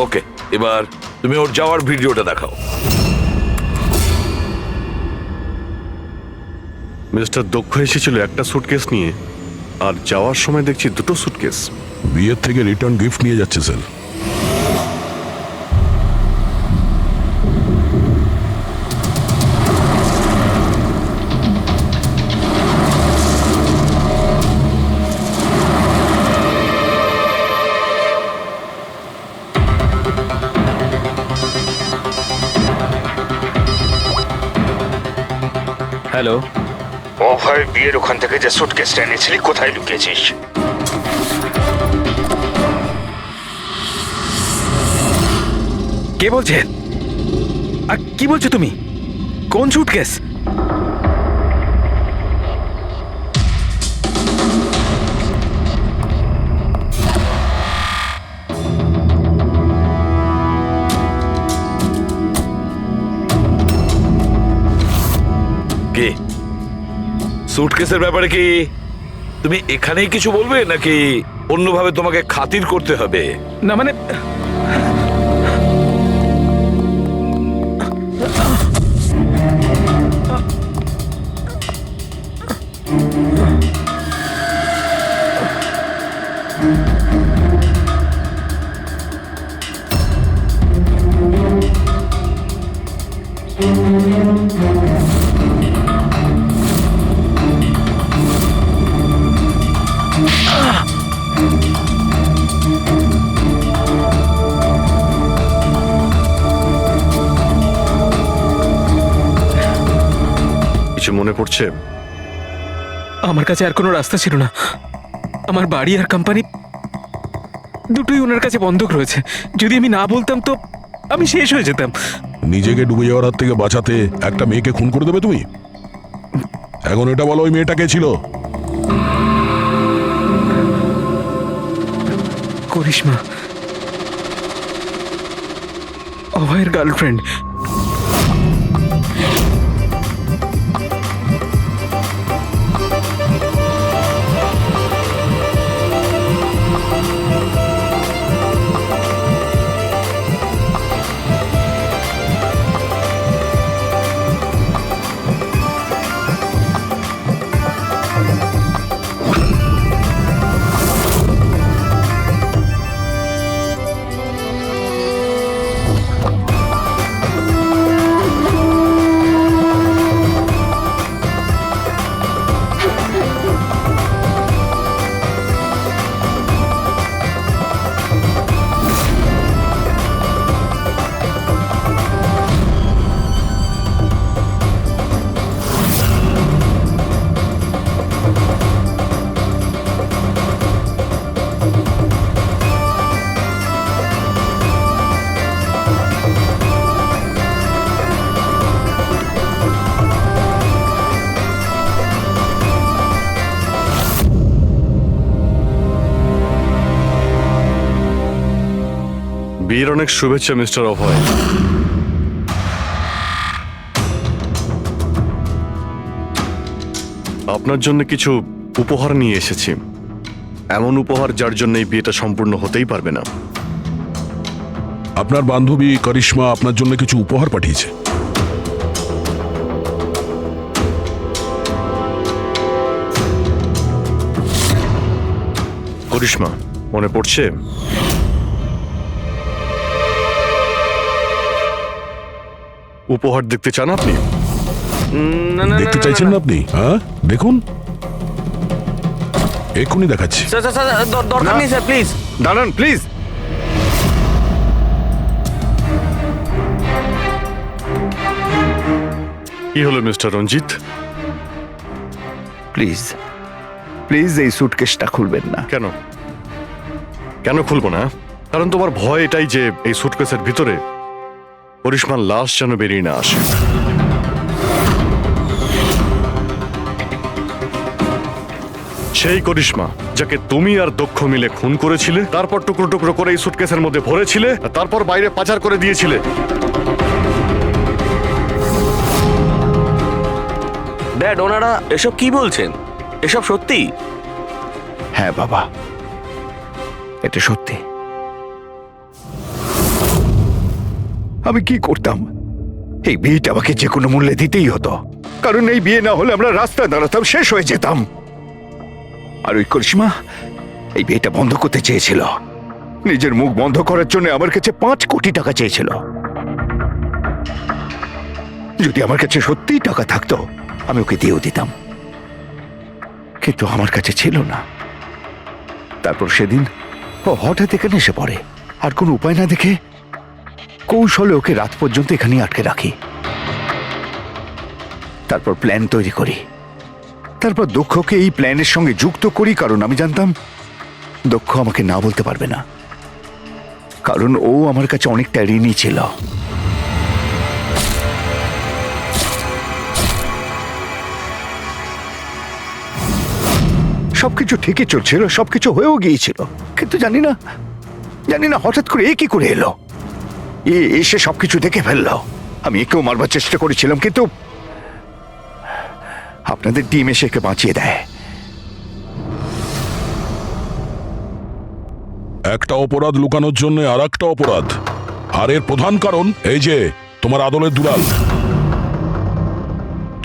ওকে, এবার তুমি ওর যাওয়ার ভিডিওটা দেখাও। মিস্টার দক্ষ এসেছিল একটা সুটকেস নিয়ে, আর যাওয়ার সময় দেখছি 2টো সুটকেস। বিয়ের থেকে রিটার্ন গিফট নিয়ে যাচ্ছে স্যার। হ্যালো, অভয় বিয়ের ওখান থেকে যে সুটকেসটা এনেছিলি কোথায় লুকিয়েছিস? কে বলছে? আর কি বলছো তুমি? কোন সুটকেস? কে? সুটকেসের ব্যাপারে কি তুমি এখানেই কিছু বলবে নাকি অন্যভাবে তোমাকে খাতির করতে হবে? না মানে কিছু মনে পড়ছে? আমার কাছে আর কোনো রাস্তা ছিল না। আমার বাড়ি আর কোম্পানি দুটোই ওনার কাছে বন্ধক রয়েছে। যদি আমি না বলতাম তো আমি শেষ হয়ে যেতাম। নিজেকে ডুবে যাওয়ার হাত থেকে বাঁচাতে একটা মেয়েকে খুন করে দেবে তুমি? এখন এটা বলো, ওই মেয়েটা কে ছিল? করিশ্মা, অভয়ের গার্লফ্রেন্ড। বিয়ের অনেক শুভেচ্ছা মিস্টার অভয়। আপনার জন্য কিছু উপহার নিয়ে এসেছি, এমন উপহার যার জন্য এই বিয়েটা সম্পূর্ণ হতেই পারবে না। আপনার বান্ধবী করিশ্মা আপনার জন্য কিছু উপহার পাঠিয়েছে। করিশ্মা, মনে পড়ছে? উপহার দেখতে চান আপনি? না না দেখতে চাইছেন না আপনি? হ্যাঁ, দেখুন, এক্ষুনি দেখাচ্ছি। স্যার স্যার স্যার, দরকার নেই স্যার, প্লিজ দাঁড়ান প্লিজ। কি হলো মিস্টার রঞ্জিত? প্লিজ প্লিজ এই সুটকেসটা খুলবেন না। কেন কেন খুলবো না? কারণ তোমার ভয় এটাই যে এই সুটকেসের ভিতরে করিশ্মার লাশ যেন বেরিয়ে না আসে। সেই করিশ্মা যাকে তুমি আর দক্ষ মিলে খুন করেছিলে, তারপর টুকরো টুকরো করে এই সুটকেসের মধ্যে ভরেছিলে, আর তারপর বাইরে পাচার করে দিয়েছিলে। ড্যাড, ওনারা এসব কি বলছেন? এসব সত্যি? হ্যাঁ বাবা, এটা সত্যি। আমি কি করতাম? এই বিয়েটা আমাকে যে কোনো মূল্যে দিতেই হতো, কারণ এই বিয়ে না হলে আমরা রাস্তায় দাঁড়াতাম, শেষ হয়ে যেতাম। আর ওই করিশ্মা এই বিয়েটা বন্ধ করতে চেয়েছিল, নিজের মুখ বন্ধ করার জন্য আমার কাছে 5 কোটি টাকা চেয়েছিল। যদি আমার কাছে সত্যিই টাকা থাকতো আমি ওকে দিয়েও দিতাম, কিন্তু আমার কাছে ছিল না। তারপর সেদিন ও হঠাৎ এখানে এসে পড়ে, আর কোনো উপায় না দেখে কৌশলে ওকে রাত পর্যন্ত এখানে আটকে রাখি। তারপর প্ল্যান তৈরি করি, তারপর দক্ষকে এই প্ল্যানের সঙ্গে যুক্ত করি, কারণ আমি জানতাম দক্ষ আমাকে না বলতে পারবে না, কারণ ও আমার কাছে অনেকটা ঋণী ছিল। সবকিছু ঠিকই চলছিল, সবকিছু হয়েও গিয়েছিল, কিন্তু জানি না হঠাৎ করে এ কি করে এলো, এসে সবকিছু দেখে ফেললো। আমি একেও মারবার চেষ্টা করেছিলাম, কিন্তু আপনাদের টিম এসে একে বাঁচিয়ে দেয়। একটা অপরাধ লুকানোর জন্য আর একটা অপরাধ, আর এর প্রধান কারণ এই যে তোমার আদলের দুলাল।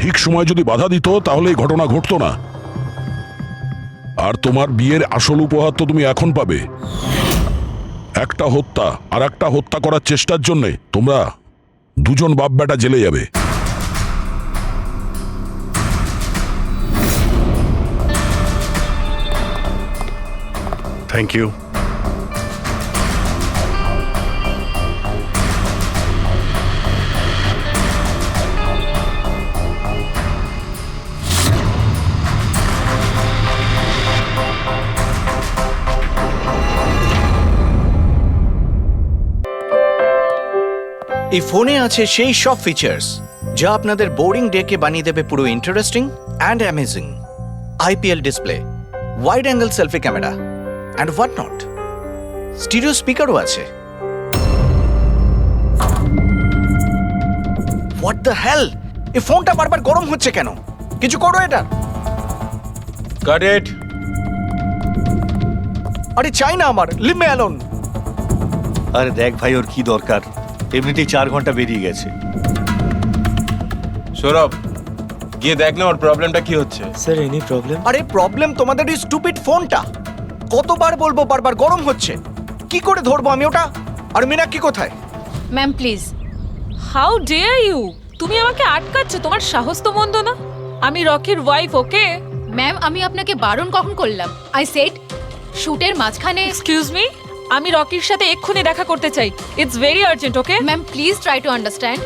ঠিক সময় যদি বাধা দিত তাহলে এই ঘটনা ঘটতো না। আর তোমার বিয়ের আসল উপহার তো তুমি এখন পাবে। একটা হত্যা আর একটা হত্যা করার চেষ্টার জন্য তোমরা দুজন বাপ বেটা জেলে যাবে। Thank you. এই ফোনে আছে সেই সব ফিচার্স যা আপনাদের বোরিং ডেকে বানিয়ে দেবে পুরো interesting and amazing. IPL display, wide angle selfie camera and what not. Stereo স্পিকারও আছে। হোয়াট দ্য হেল, এই ফোনটা বারবার গরম হচ্ছে কেন? কিছু করো এটা। Got it. আরে চাই না আমার, লিভ মি অ্যালোন। আরে দেখ ভাই, ওর কি দরকার? এমনিতেই 4 ঘন্টা বেরিয়ে গেছে। সৌরভ, গিয়ে দেখ না ওর প্রবলেমটা কি হচ্ছে। Sir any problem? আরে প্রবলেম তোমাদের এই স্টুপিড ফোনটা। কতবার বলবো, বারবার গরম হচ্ছে। কি করে ধরবো আমি ওটা? আর মীনাক্ষী কোথায়? Ma'am please. How dare you! তুমি আমাকে আটকাচ্ছ? তোমার সাহস তো মন্দ না। আমি রকির ওয়াইফ, ওকে? ম্যাম আমি আপনাকে বারণ কখন করলাম? আই সেড শুটের মাঝখানে। এক্সকিউজ মি, আমি রকির সাথে এক্ষুনি দেখা করতে চাই। It's very urgent, okay? Ma'am please try to understand.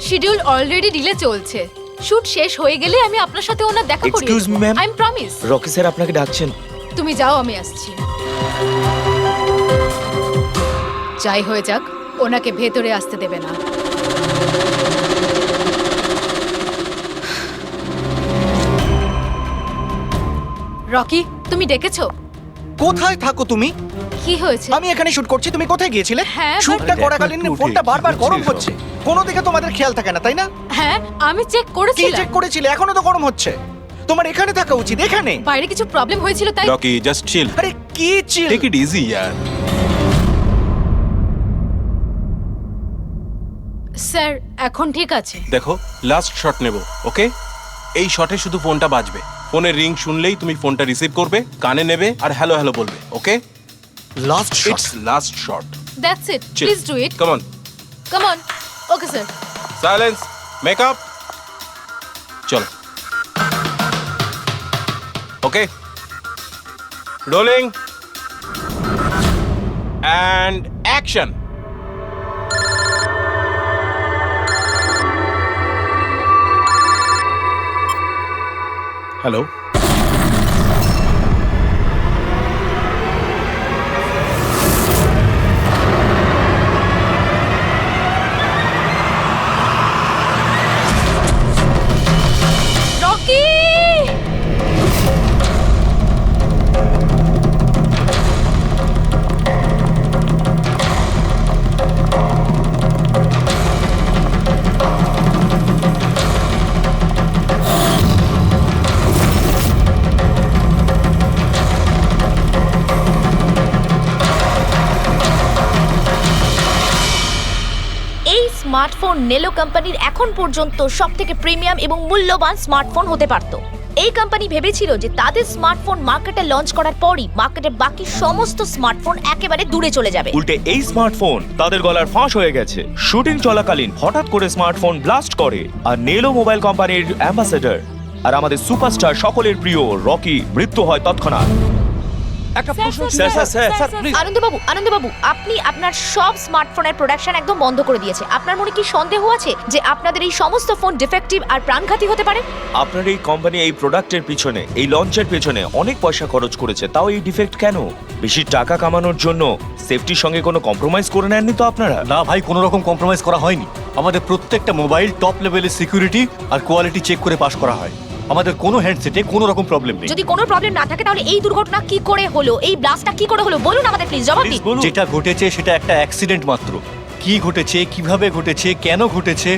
Schedule already delay চলছে। শুট শেষ হয়ে গেলে আমি আপনার সাথে ওনার দেখা করিয়ে Excuse me, ma'am. I am promise. Rocky sir আপনাকে ডাকছেন। তুমি যাও, আমি আসছি। যাই হয়ে যাক, ওনাকে ভেতরে আসতে দেবে না। রকি, তুমি ডেকেছো? কোথায় থাকো তুমি? কি হয়েছে? আমি এখানে শুট করছি, তুমি কোথায় গিয়েছিলে? হ্যাঁ, শুটটা করাকালীন ফোনটা বারবার গরম হচ্ছে। কোনো দিকে তোমাদের খেয়াল থাকে না, তাই না? হ্যাঁ আমি চেক কি করেছিলাম। চেক করেছিলে? এখনো তো গরম হচ্ছে। তোমার এখানে থাকা উচিত, এখানে। বাইরে কিছু প্রবলেম হয়েছিল তাই। Rocky just chill. আরে কি চিল? টেক ইট ইজি ইয়ার। স্যার এখন ঠিক আছে। দেখো, লাস্ট শট নেব, ওকে? এই শটে শুধু ফোনটা বাজবে। ফোনের রিং শুনলেই তুমি ফোনটা রিসিভ করবে, কানে নেবে আর হ্যালো হ্যালো বলবে, okay? Last shot. It's last shot. That's it, please do it. Come on. Come on. Okay sir. Silence, makeup, চলো। Okay, rolling and action. Hello, Rocky! এই স্মার্টফোন নেলো কোম্পানির এখন পর্যন্ত সবথেকে প্রিমিয়াম এবং মূল্যবান স্মার্টফোন হতে পারত। এই কোম্পানি ভেবেছিল যে তাদের স্মার্টফোন মার্কেটে লঞ্চ করার পরই মার্কেটের বাকি সমস্ত স্মার্টফোন একেবারে দূরে চলে যাবে। উল্টে এই স্মার্টফোন তাদের গলার ফাঁস হয়ে গেছে। শুটিং চলাকালীন হঠাৎ করে স্মার্টফোন ব্লাস্ট করে আর নেলো মোবাইল কোম্পানির অ্যাম্বাসেডর আর আমাদের সুপারস্টার সকলের প্রিয় রকি মৃত্যু হয় তৎক্ষণাৎ। একটা প্রশ্ন, স্যার প্লিজ। আনন্দবাবু, আপনি আপনার সব স্মার্টফোনের প্রোডাকশন একদম বন্ধ করে দিয়েছে। আপনার মনে কি সন্দেহ আছে যে আপনাদের এই সমস্ত ফোন ডিফেক্টিভ আর প্রাণঘাতী হতে পারে? আপনার এই কোম্পানি এই প্রোডাক্টের পিছনে, এই লঞ্চের পেছনে অনেক পয়সা খরচ করেছে, তাও এই ডিফেক্ট কেন? বেশি টাকা কামানোর জন্য সেফটির সঙ্গে কোনো কম্প্রোমাইজ করে নেননি তো আপনারা? না ভাই, কোনো রকম কম্প্রোমাইজ করা হয়নি। আমাদের প্রত্যেকটা মোবাইল টপ লেভেলের সিকিউরিটি আর কোয়ালিটি চেক করে পাস করা হয়। আমাদের কোনো হ্যান্ডসেটে কোনো রকম প্রবলেম নেই। যদি কোনো প্রবলেম না থাকে তাহলে এই দুর্ঘটনা কি করে হলো, এই ব্লাস্টটা কি করে হলো বলুন আমাদের, প্লিজ জবাব দিন। যেটা ঘটেছে সেটা একটা অ্যাক্সিডেন্ট মাত্র। কি ঘটেছে, কিভাবে ঘটেছে, কেন ঘটেছে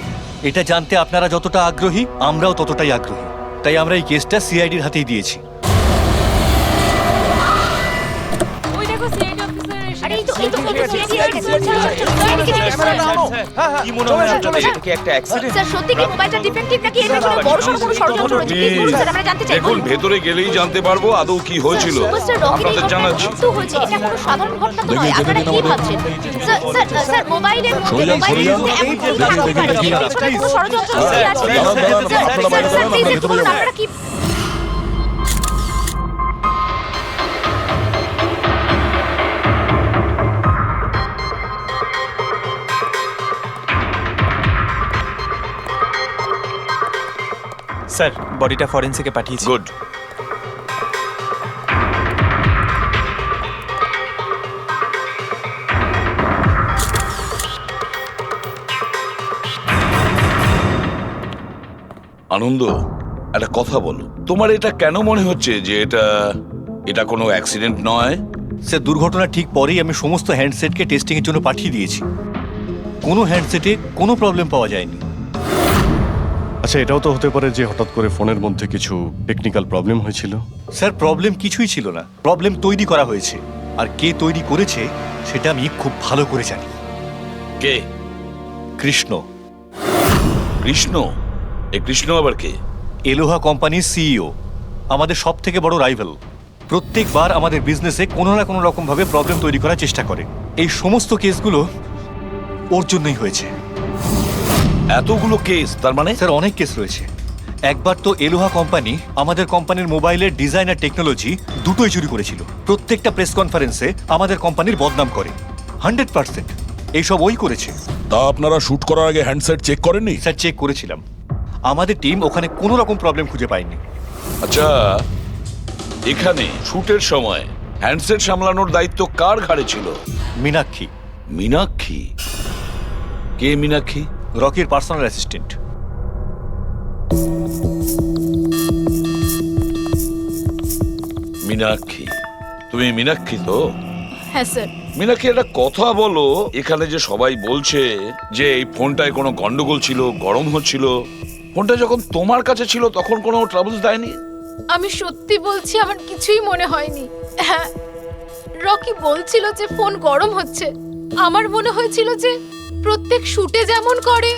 এটা জানতে আপনারা যতটা আগ্রহী, আমরাও ততটাই আগ্রহী। তাই আমরা এই কেসটা সিআইডির হাতেই দিয়েছি। ওই দেখো সিআইডি অফিসার এসে আরে এই তো কি মনে হয় এটা কি একটা অ্যাক্সিডেন্ট? স্যার সত্যি কি মোবাইলটা ডিফেক্টিভ নাকি এর পেছনে বড়সড় কোনো ষড়যন্ত্র রয়েছে? প্লিজ বলুন স্যার, আমরা জানতে চাই। দেখুন, ভেতরে গেলেই জানতে পারবো আদৌ কি হয়েছিল। সুপারস্টার রকির আপনাদের জানাচ্ছি। মৃত্যু হয়েছে, এটা কোনো সাধারণ ঘটনা তো নয়। আপনারা কি ভাবছেন? স্যার মোবাইলের মধ্যে এমন কি থাকতে পারে? এর পেছনে কোনো ষড়যন্ত্র লুকিয়ে আছে? স্যার প্লিজ একটু বলুন আপনারা কি। স্যার বডিটা ফরেন্সিকে পাঠিয়েছি। গুড। আনন্দ, একটা কথা বলো, তোমার এটা কেন মনে হচ্ছে যে এটা কোনো অ্যাক্সিডেন্ট নয়? স্যার, দুর্ঘটনা ঠিক পরেই আমি সমস্ত হ্যান্ডসেটকে টেস্টিং এর জন্য পাঠিয়ে দিয়েছি। কোনো হ্যান্ডসেটে কোনো প্রবলেম পাওয়া যায়নি। আচ্ছা, এটাও তো হতে পারে যে হঠাৎ করে ফোনের মধ্যে কিছু টেকনিক্যাল প্রবলেম হয়েছিল। স্যার, প্রবলেম কিছুই ছিল না, প্রবলেম তৈরি করা হয়েছে। আর কে তৈরি করেছে সেটা আমি খুব ভালো করে জানি। কে? কৃষ্ণ। কৃষ্ণ? এই কৃষ্ণ আবার কে? এলোহা কোম্পানির সিইও, আমাদের সব থেকে বড় রাইভাল। প্রত্যেকবার আমাদের বিজনেসে কোনো না কোনো রকম ভাবে প্রবলেম তৈরি করার চেষ্টা করে। এই সমস্ত কেসগুলো ওর জন্যই হয়েছে। এতগুলো কেস? তার মানে স্যার, অনেক কেস রয়েছে। একবার তো এলোহা কোম্পানি আমাদের কোম্পানির মোবাইলের ডিজাইন আর টেকনোলজি দুটোই চুরি করেছিল। প্রত্যেকটা প্রেস কনফারেন্সে আমাদের কোম্পানির বদনাম করে। 100% এইসব ওই করেছে। তা আপনারা শুট করার আগে হ্যান্ডসেট চেক করেননি? স্যার, চেক করেছিলাম। আমাদের টিম ওখানে কোনো রকম প্রবলেম খুঁজে পায়নি। আচ্ছা, এখানে শুটের সময় হ্যান্ডসেট সামলানোর দায়িত্ব কার ঘাড়ে ছিল? মীনাক্ষী। মীনাক্ষী? কে মীনাক্ষী? রকির পার্সোনাল অ্যাসিস্ট্যান্ট। মীনাক্ষী? তুমি মীনাক্ষী তো? হ্যাঁ স্যার। মীনাক্ষী, একটা কথা বলো, এখানে যে সবাই বলছে যে এই ফোনটায় কোনো গন্ডগোল ছিল, গরম হচ্ছিল, ফোনটা যখন তোমার কাছে ছিল তখন কোনো ট্রাবলস দেয়নি? আমি সত্যি বলছি, আমার কিছুই মনে হয়নি। হ্যাঁ, রকি বলছিল যে ফোন গরম হচ্ছে। আমার মনে হয়েছিল যে প্রত্যেক শুটে যেমন করে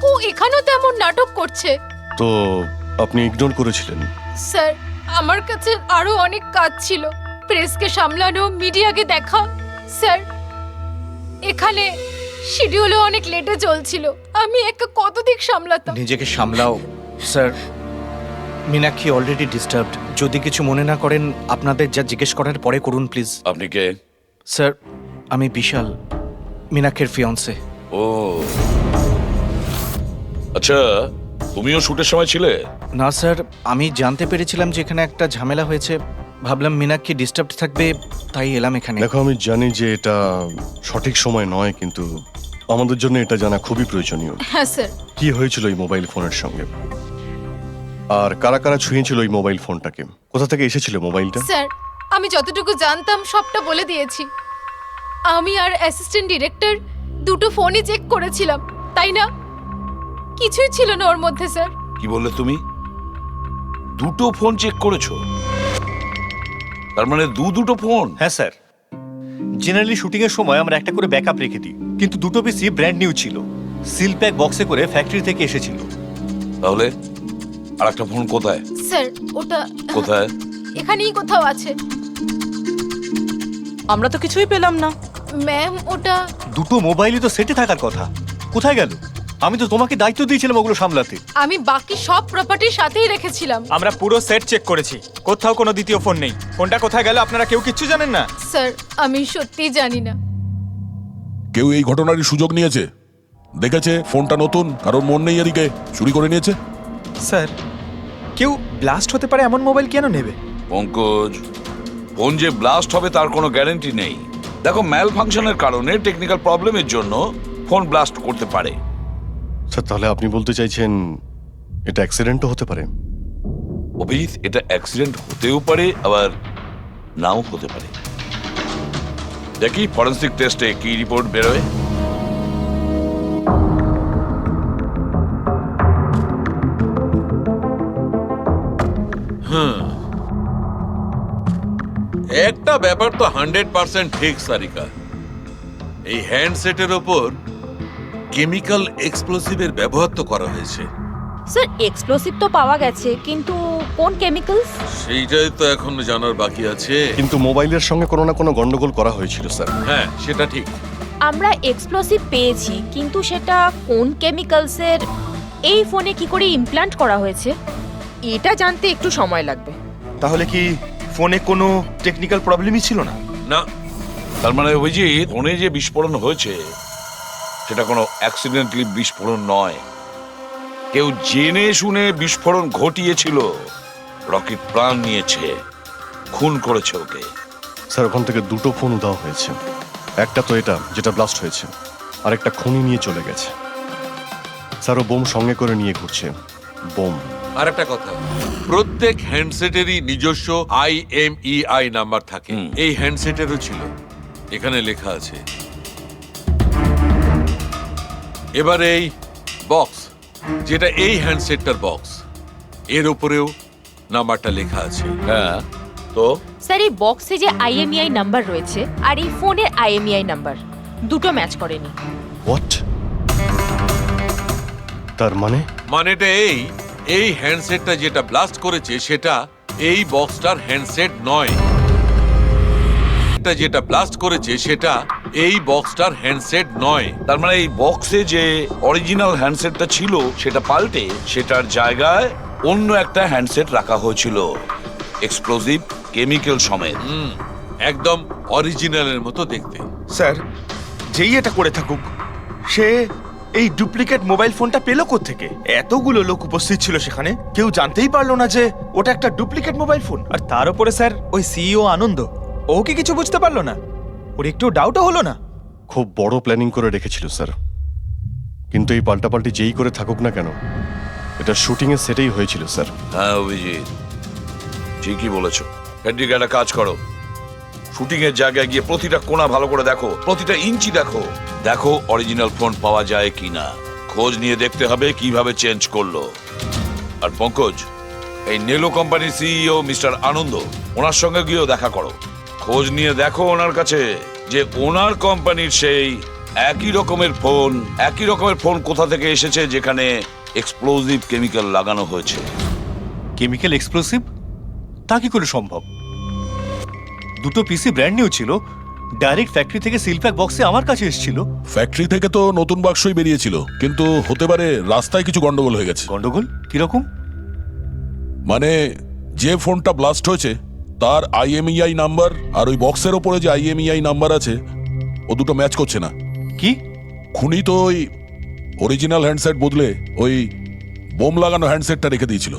ও এখানেও তেমন নাটক করছে। তো আপনি ইগনোর করেছিলেন? স্যার, আমার কাছে আরো অনেক কাজ ছিল। প্রেসকে সামলানো, মিডিয়াকে দেখা। স্যার, এখানে শিডিউলও অনেক লেটে চলছিল। আমি একা কত দিক সামলাতাম। নিজেকে সামলাও স্যার। Meenakshi already disturbed. যদি কিছু মনে না করেন, আপনাদের যা জিজ্ঞেস করার পরে করুন প্লিজ। আপনি কে? স্যার, আমি বিশাল, মীনাক্ষীর ফিয়ন্সে। ও আচ্ছা, তুমিও শুটের সময় ছিলে? না স্যার, আমি জানতে পেরেছিলাম যে এখানে একটা ঝামেলা হয়েছে। ভাবলাম মীনাক্ষী ডিস্টার্বড থাকবে, তাই এলাম এখানে। দেখো, আমি জানি যে এটা সঠিক সময় নয়, কিন্তু আমাদের জন্য এটা জানা খুবই প্রয়োজনীয়। হ্যাঁ স্যার। কি হয়েছিল এই মোবাইল ফোনের সঙ্গে, আর কারা কারা ছুঁয়েছিল এই মোবাইল ফোনটাকে, কোথা থেকে এসেছিল মোবাইলটা? স্যার, আমি যতটুকু জানতাম সবটা বলে দিয়েছি। আমি আর অ্যাসিস্ট্যান্ট ডিরেক্টর দুটো ফোনই চেক করেছিলাম, তাই না? কিছুই ছিল না ওর মধ্যে স্যার। কি বললে তুমি? দুটো ফোন চেক করেছো? তার মানে দুটো ফোন? হ্যাঁ স্যার, জেনারেলি শুটিং এর সময় আমরা একটা করে ব্যাকআপ রেখে দিই, কিন্তু দুটো পিসি ব্র্যান্ড নিউ ছিল, সিল প্যাক বক্সে করে ফ্যাক্টরি থেকে এসেছিল। তাহলে আর একটা ফোন কোথায়? স্যার, ওটা কোথায়? এখানেই কোথাও আছে। আমরা তো কিছুই পেলাম না। ম্যাম, ওটা দুটো মোবাইলই তো সেটে থাকার কথা, কোথায় গেল? আমি তো তোমাকে দায়িত্ব দিয়েছিলাম ওগুলো সামলাতে। আমি বাকি সব প্রপার্টির সাথেই রেখেছিলাম। আমরা পুরো সেট চেক করেছি, কোথাও কোনো দ্বিতীয় ফোন নেই। ফোনটা কোথায় গেল আপনারা কেউ কিচ্ছু জানেন না? স্যার, আমি সত্যিই জানি না। কেউ এই ঘটনারই সুযোগ নিয়েছে? দেখেছে ফোনটা নতুন, কারোর মন নেই এদিকে, চুরি করে নিয়েছে? স্যার, কেউ ব্লাস্ট হতে পারে এমন মোবাইল কেন নেবে? পঙ্কজ, ফোন যে ব্লাস্ট হবে তার কোনো গ্যারান্টি নেই। দেখো, ম্যাল ফাংশনের কারণে, টেকনিক্যাল প্রবলেমের জন্য ফোন ব্লাস্ট করতে পারে। স্যার, তাহলে আপনি বলতে চাইছেন এটা অ্যাক্সিডেন্টও হতে পারে? অভিজিৎ, এটা অ্যাক্সিডেন্ট হতেও পারে, আবার নাও হতে পারে। দেখি ফরেন্সিক টেস্টে কি রিপোর্ট বেরোয়। একটা ব্যাপার তো 100% ঠিক সারিকা, এই হ্যান্ডসেটের ওপর কেমিক্যাল এক্সপ্লোসিভের ব্যবহার তো করা হয়েছে। স্যার, এক্সপ্লোসিভ তো পাওয়া গেছে, কিন্তু কোন কেমিক্যালস সেইটাই তো এখন জানার বাকি আছে। কিন্তু মোবাইলের সঙ্গে কোনো না কোনো গন্ডগোল করা হয়েছিল স্যার। হ্যাঁ, সেটা ঠিক। আমরা এক্সপ্লোসিভ পেয়েছি, কিন্তু সেটা কোন কেমিক্যালসের, এই ফোনে কি করে ইমপ্ল্যান্ট করা হয়েছে, এটা জানতে একটু সময় লাগবে। তাহলে কি ফোনে কোনো টেকনিক্যাল প্রবলেমই ছিল না? না। তার মানে অভিজিৎ, ফোনে যে বিস্ফোরণ হয়েছে সেটা কোনো অ্যাক্সিডেন্টালি বিস্ফোরণ নয়। কেউ জেনে শুনে বিস্ফোরণ ঘটিয়েছিল, রকির প্রাণ নিয়েছে, খুন করেছে ওকে। স্যার, ওখান থেকে দুটো ফোন দেওয়া হয়েছে। একটা তো এটা যেটা ব্লাস্ট হয়েছে, আর একটা খুনি নিয়ে চলে গেছে। স্যার, ও বোম সঙ্গে করে নিয়ে ঘুরছে। বোম আর একটা কথা, প্রত্যেক হ্যান্ডসেটেরই নিজস্ব IMEI নাম্বার থাকে। এই হ্যান্ডসেটেরও ছিল, এখানে লেখা আছে। এবার এই বক্স, যেটা এই হ্যান্ডসেটটার বক্স, এর উপরেও নাম্বারটা লেখা আছে। হ্যাঁ, তো স্যার এই বক্সে যে IMEI নাম্বার রয়েছে আর এই ফোনের IMEI নাম্বার দুটো ম্যাচ করেনি। হোয়াট? তার মানে? মানেটা এই হ্যান্ডসেটটা যেটা ব্লাস্ট করেছে সেটা এই বক্সটার হ্যান্ডসেট নয়। এটা যেটা ব্লাস্ট করেছে সেটা এই বক্সটার হ্যান্ডসেট নয়। তার মানে এই বক্সে যে অরিজিনাল হ্যান্ডসেটটা ছিল সেটা পাল্টে সেটার জায়গায় অন্য একটা হ্যান্ডসেট রাখা হয়েছিল, এক্সপ্লোসিভ কেমিক্যাল সমেত। একদম অরিজিনালের মতো দেখতে। স্যার, যেই এটা করে থাকুক, সে এই ডুপ্লিকেট মোবাইল ফোনটা পেল কোত্থেকে? এতগুলো লোক উপস্থিত ছিল সেখানে, কেউ জানতেই পারলো না যে ওটা একটা ডুপ্লিকেট মোবাইল ফোন। আর তার উপরে স্যার ওই সিইও আনন্দ, ও কি কিছু বুঝতে পারলো না? ওর একটু ডাউটও হলো না? খুব বড় প্ল্যানিং করে রেখেছিল স্যার, কিন্তু এই পাল্টাপাল্টি যেই করে থাকুক না কেন, এটা শুটিং এর সেটেই হয়েছিল স্যার। হ্যাঁ অভিজিৎ, ঠিকই বলেছ। ফেডরিক, একটা কাজ করো, শুটিং এর জায়গায় গিয়ে প্রতিটা কোণা ভালো করে দেখো, প্রতিটা ইঞ্চি দেখো, দেখো অরিজিনাল ফোন পাওয়া যায় কিনা। খোঁজ নিয়ে দেখতে হবে কিভাবে চেঞ্জ করলো। আর পঙ্কজ, এই নেলো কোম্পানির সিইও মিস্টার আনন্দ, ওনার সঙ্গে গিয়েও দেখা করো। খোঁজ নিয়ে দেখো ওনার কাছে যে ওনার কোম্পানির সেই একই রকমের ফোন কোথা থেকে এসেছে যেখানে এক্সপ্লোসিভ কেমিক্যাল লাগানো হয়েছে। Chemical explosive? তা কি করে সম্ভব? দুটো পিসি ব্র্যান্ড নিউ ছিল, ডাইরেক্ট ফ্যাক্টরি থেকে সিলপ্যাক বক্সে আমার কাছে এসেছিল। ফ্যাক্টরি থেকে তো নতুন বাক্সই বেরিয়েছিল, কিন্তু হতে পারে রাস্তায় কিছু গন্ডগোল হয়ে গেছে। গন্ডগোল কিরকম? মানে যে ফোনটা ব্লাস্ট হয়েছে তার IMEI নাম্বার আর ওই বক্সের ওপরে যে IMEI নাম্বার আছে ও দুটো ম্যাচ করছে না। কি? খুনি তো ওই অরিজিনাল হ্যান্ডসেট বদলে ওই বোম লাগানো হ্যান্ডসেটটা রেখে দিয়েছিল,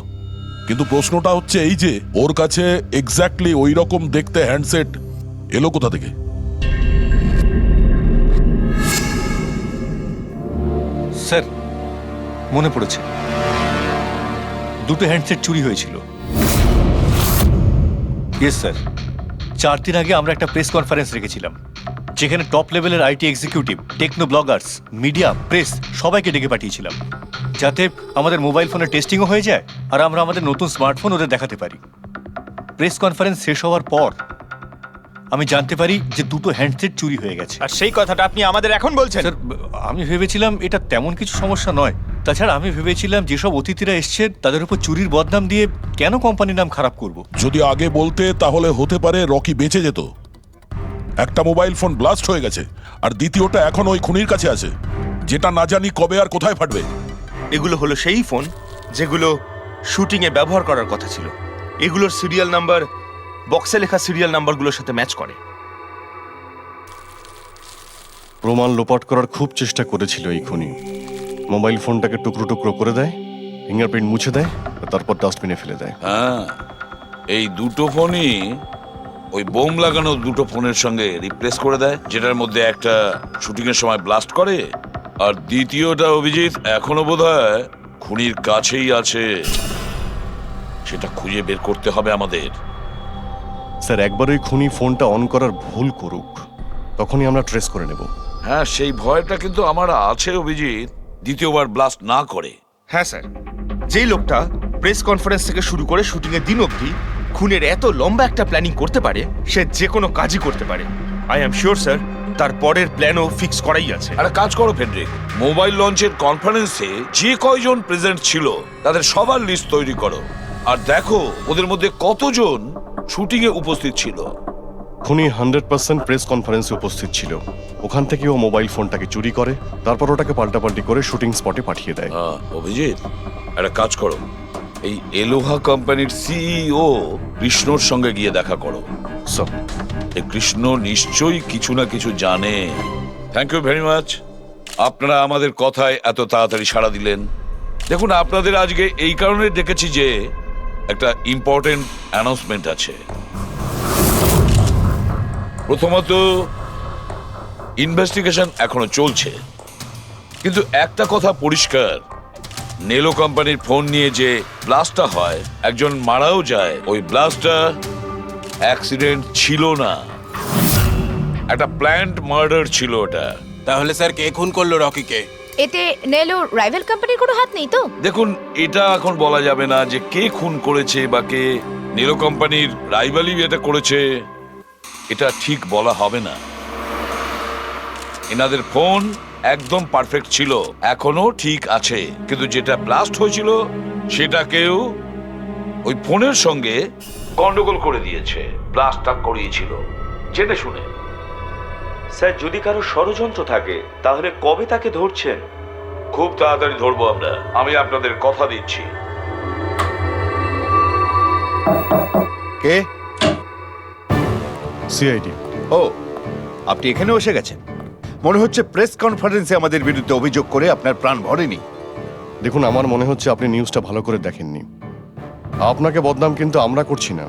কিন্তু প্রশ্নটা হচ্ছে এই যে ওর কাছে এক্স্যাক্টলি ওই রকম দেখতে হ্যান্ডসেট এলো কোথা থেকে? স্যার, মনে পড়েছে, দুটো হ্যান্ডসেট চুরি হয়েছিল। ইয়েস স্যার, 4 দিন আগে আমরা একটা প্রেস কনফারেন্স রেখেছিলাম, যেখানে টপ লেভেলের IT executive, techno bloggers, media, press সবাইকে ডেকে পাঠিয়েছিলাম, যাতে আমাদের মোবাইল ফোনের টেস্টিংও হয়ে যায় আর আমরা আমাদের নতুন স্মার্টফোন ওদের দেখাতে পারি। প্রেস কনফারেন্স শেষ হওয়ার পর আমি জানতে পারি যে দুটো হ্যান্ডসেট চুরি হয়ে গেছে। আর সেই কথাটা আপনি আমাদের এখন বলছেন? স্যার, আমি ভেবেছিলাম এটা তেমন কিছু সমস্যা নয়। তাছাড়া আমি ভেবেছিলাম যেসব অতিথিরা এসছে তাদের উপর চুরির বদনাম দিয়ে কেন কোম্পানির নাম খারাপ করব। যদি আগে বলতে তাহলে হতে পারে রকি বেঁচে যেত। একটা মোবাইল ফোন ব্লাস্ট হয়ে গেছে আর দ্বিতীয়টা এখন ওই খুনির কাছে আছে, যেটা না জানি কবে আর কোথায় ফাটবে। এগুলো হলো সেই ফোন যেগুলো শুটিং এ ব্যবহার করার কথা ছিল। এগুলোর সিরিয়াল নাম্বার বক্সে লেখা সিরিয়াল নাম্বারগুলোর সাথে ম্যাচ করে। প্রমাণ লোপাট করার খুব চেষ্টা করেছিল এই খুনি। মোবাইল ফোনটাকে টুকরো টুকরো করে দেয়, ফিঙ্গারপ্রিন্ট মুছে দেয়, আর তারপর ডাস্টবিনে ফেলে দেয়। হ্যাঁ, এই দুটো ফোনই ওই বোম লাগানো দুটো ফোনের সঙ্গে রিপ্লেস করে দেয়, যেটার মধ্যে একটা শুটিং এর সময় ব্লাস্ট করে আর দ্বিতীয়টা অভিজিৎ এখনো বোধহয় খুনির কাছেই আছে। সেটা খুঁজে বের করতে হবে আমাদের। স্যার, একবার ওই খুনি ফোনটা অন করার ভুল করুক, তখনই আমরা ট্রেস করে নেব। হ্যাঁ, সেই ভয়টা কিন্তু আমার আছে অভিজিৎ, দ্বিতীয়বার ব্লাস্ট না করে। হ্যাঁ স্যার, যেই লোকটা প্রেস কনফারেন্স থেকে শুরু করে শুটিং এর দিন অবধি খুনের এত লম্বা একটা প্ল্যানিং করতে পারে, সে যে কোনো কাজই করতে পারে। আই এম শিওর স্যার, তার পরের প্ল্যানও ফিক্স করাই আছে। একটা কাজ করো ফেডরিক, মোবাইল লঞ্চের কনফারেন্সে যে কয়জন প্রেজেন্ট ছিল তাদের সবার লিস্ট তৈরি করো আর দেখো ওদের মধ্যে কতজন শুটিং এ উপস্থিত ছিল। খুনি 100% প্রেস কনফারেন্সে উপস্থিত ছিল। ওখান থেকে ও মোবাইল ফোনটাকে চুরি করে, তারপর ওটাকে পাল্টাপাল্টি করে শুটিং স্পটে পাঠিয়ে দেয়। অভিজিৎ, একটা কাজ করো, এই এলোহা কোম্পানির সিইও কৃষ্ণর সঙ্গে গিয়ে দেখা করো। এই কৃষ্ণ নিশ্চয়ই কিছু না কিছু জানে। থ্যাংক ইউ ভেরি মাচ, আপনারা আমাদের কথায় এত তাড়াতাড়ি সাড়া দিলেন। দেখুন, আপনাদের আজকে এই কারণে ডেকেছি যে একটা ইম্পর্টেন্ট অ্যানাউন্সমেন্ট আছে। প্রথমত, ইনভেস্টিগেশন এখনো চলছে, কিন্তু একটা কথা পরিষ্কার, নেলো কোম্পানির ফোন নিয়ে যে ব্লাস্টটা হয়, একজন মারাও যায়। ওই ব্লাস্টটা অ্যাক্সিডেন্ট ছিল না, একটা প্ল্যান্ড মার্ডার ছিল ওটা। তাহলে স্যার কে খুন করলো রকিকে? এতে নেলো রাইভাল কোম্পানির কোনো হাত নেই তো? দেখুন, এটা এখন বলা যাবে না যে কে খুন করেছে বা কে নেলো কোম্পানির রাইভালি এটা করেছে, এটা ঠিক বলা হবে না। এনাদের ফোন একদম পারফেক্ট ছিল, এখনো ঠিক আছে, কিন্তু যেটা ব্লাস্ট হয়েছিল সেটাকেও ওই ফোনের সঙ্গে গন্ডগোল করে দিয়েছে, ব্লাস্টটা করিয়েছিল জেনে শুনে। স্যার, যদি কারো ষড়যন্ত্র থাকে তাহলে কবে তাকে ধরছেন? খুব তাড়াতাড়ি ধরবো আমরা, আমি আপনাদের কথা দিচ্ছি। কে? সিআইডি। ও, আপনি এখানে এসে গেছেন। মনে হচ্ছে প্রেস কনফারেন্সে আমাদের বিরুদ্ধে অভিযোগ করে আপনার প্রাণ ভরেনি। দেখুন, আমার মনে হচ্ছে আপনি নিউজটা ভালো করে দেখেননি। আপনাকে বদনাম কিন্তু আমরা করছি না,